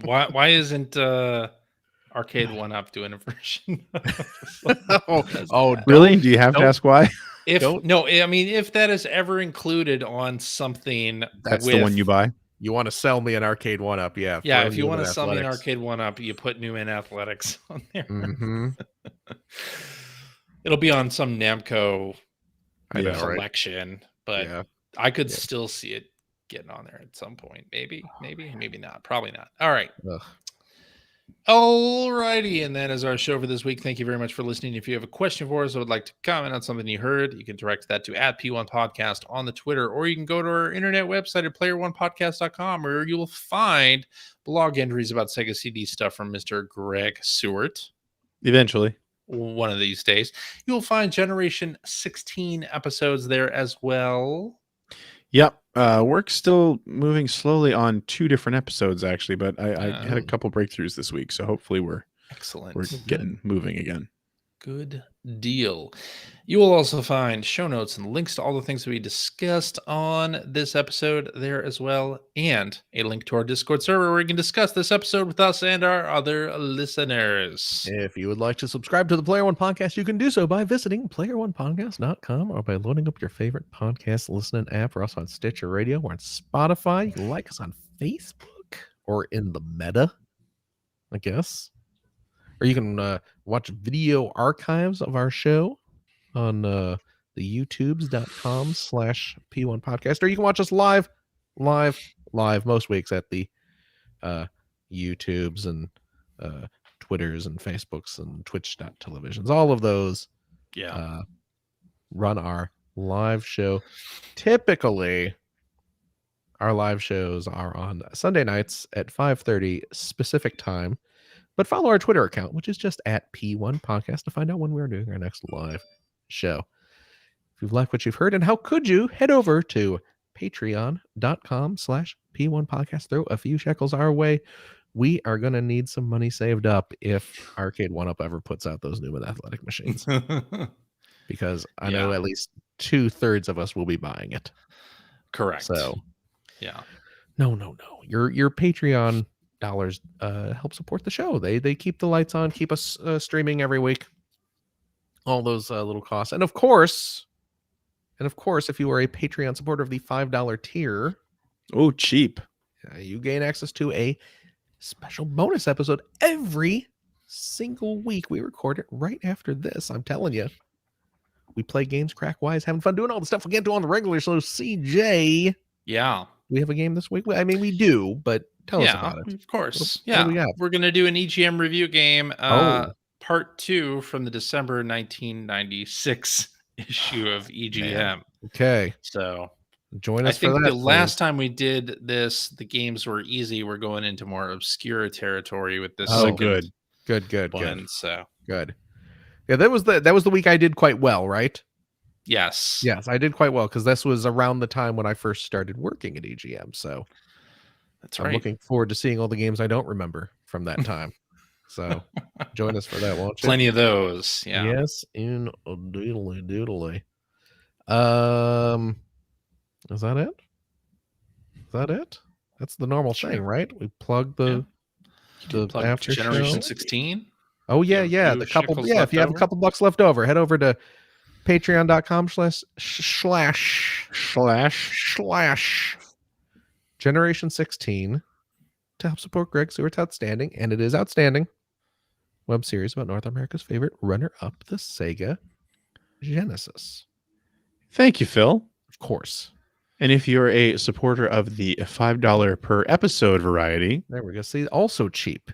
Why isn't Arcade 1-Up doing a version? Oh, Really? Do you have to don't- ask why? I mean, if that is ever included on something, That's the one you buy. You want to sell me an Arcade 1-Up? Yeah. Yeah, throw if you want to Newman sell me an Athletics. Arcade 1-Up, you put Newman Athletics on there. Mhm. It'll be on some Namco I know, right? collection, but Yeah. I could Yeah. still see it getting on there at some point. Maybe not. Probably not. All right. Ugh. Alrighty, and that is our show for this week. Thank you very much for listening. If you have a question for us or would like to comment on something you heard, you can direct that to @P1Podcast on the Twitter, or you can go to our internet website at player1podcast.com, where you will find blog entries about Sega CD stuff from Mr. Greg Seward. Eventually. One of these days. You'll find Generation 16 episodes there as well. Yep. Work's still moving slowly on 2 different episodes, actually, but I had a couple breakthroughs this week, so hopefully we're Excellent. getting moving again. Good deal. You will also find show notes and links to all the things that we discussed on this episode there as well, and a link to our Discord server where you can discuss this episode with us and our other listeners. If you would like to subscribe to the Player One Podcast, you can do so by visiting player1podcast.com or by loading up your favorite podcast listening app. We're also on Stitcher Radio. We're on Spotify. You can like us on Facebook or in the Meta, I guess. Or you can watch video archives of our show on the youtubes.com/P1 podcast, or you can watch us live most weeks at the YouTubes and Twitters and Facebooks and Twitch.televisions. All of those run our live show. Typically, our live shows are on Sunday nights at 5:30 specific time. But follow our Twitter account, which is just @P1 Podcast, to find out when we're doing our next live show. If you've liked what you've heard, and how could you, head over to patreon.com/P1 Podcast. Throw a few shekels our way. We are going to need some money saved up if Arcade 1-Up ever puts out those Newman Athletic machines. Because I know at least 2/3 of us will be buying it. Correct. So, yeah. No. Your Patreon dollars help support the show. They keep the lights on, keep us streaming every week. All those little costs, and of course, if you are a Patreon supporter of the $5 tier, Cheap. you gain access to a special bonus episode every single week. We record it right after this. I'm telling you, we play games, crack wise, having fun, doing all the stuff we can't do on the regular. So, CJ, yeah, we have a game this week. I mean, we do, but tell us about it. Of course. What do we got? We're going to do an EGM review game, part 2 from the December 1996 issue of EGM. Man. Okay. So join us I think for that. the last time we did this, the games were easy. We're going into more obscure territory with this. Good. One, so good. Yeah, that was the week I did quite well, right? Yes, I did quite well because this was around the time when I first started working at EGM. So that's I'm looking forward to seeing all the games I don't remember from that time. So join us for that, won't you? Plenty of those. Yeah. Yes, in a doodly. Is that it? That's the normal thing, right? We plug the after Generation show. 16. Oh yeah. The couple. Yeah, if you have a couple bucks left over, head over to patreon.com// Generation 16 to help support Greg Seward's outstanding, and it is outstanding, web series about North America's favorite runner-up, the Sega Genesis. Thank you, Phil. Of course. And if you're a supporter of the $5 per episode variety, there we go. See, also cheap.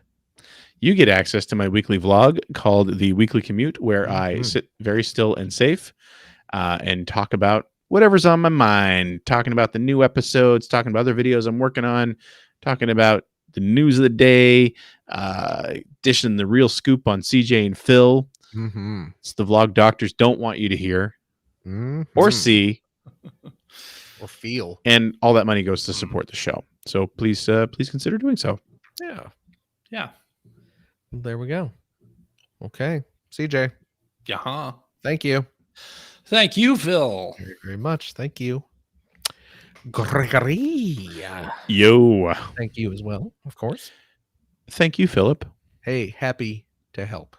You get access to my weekly vlog called The Weekly Commute, where I sit very still and safe and talk about whatever's on my mind, talking about the new episodes, talking about other videos I'm working on, talking about the news of the day, dishing the real scoop on CJ and Phil. Mm-hmm. It's the vlog doctors don't want you to hear or see or feel. And all that money goes to support the show. So please consider doing so. Yeah. There we go. Okay. CJ. Yeah. Thank you. Thank you, Phil. Very, very much. Thank you. Gregory. Yo. Thank you as well, of course. Thank you, Philip. Hey, happy to help.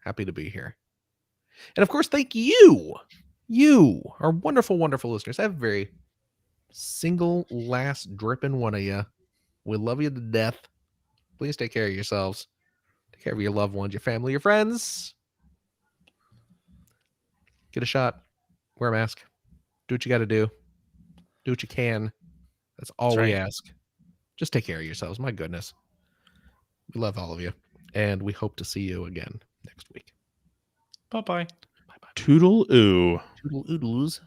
Happy to be here. And of course, thank you. You, our wonderful, wonderful listeners. I have a very single last dripping one of you. We love you to death. Please take care of yourselves. Take care of your loved ones, your family, your friends. Get a shot. Wear a mask. Do what you got to do. Do what you can. That's all That's we right. ask. Just take care of yourselves. My goodness. We love all of you. And we hope to see you again next week. Bye-bye. Toodle-oo. Toodle oodles.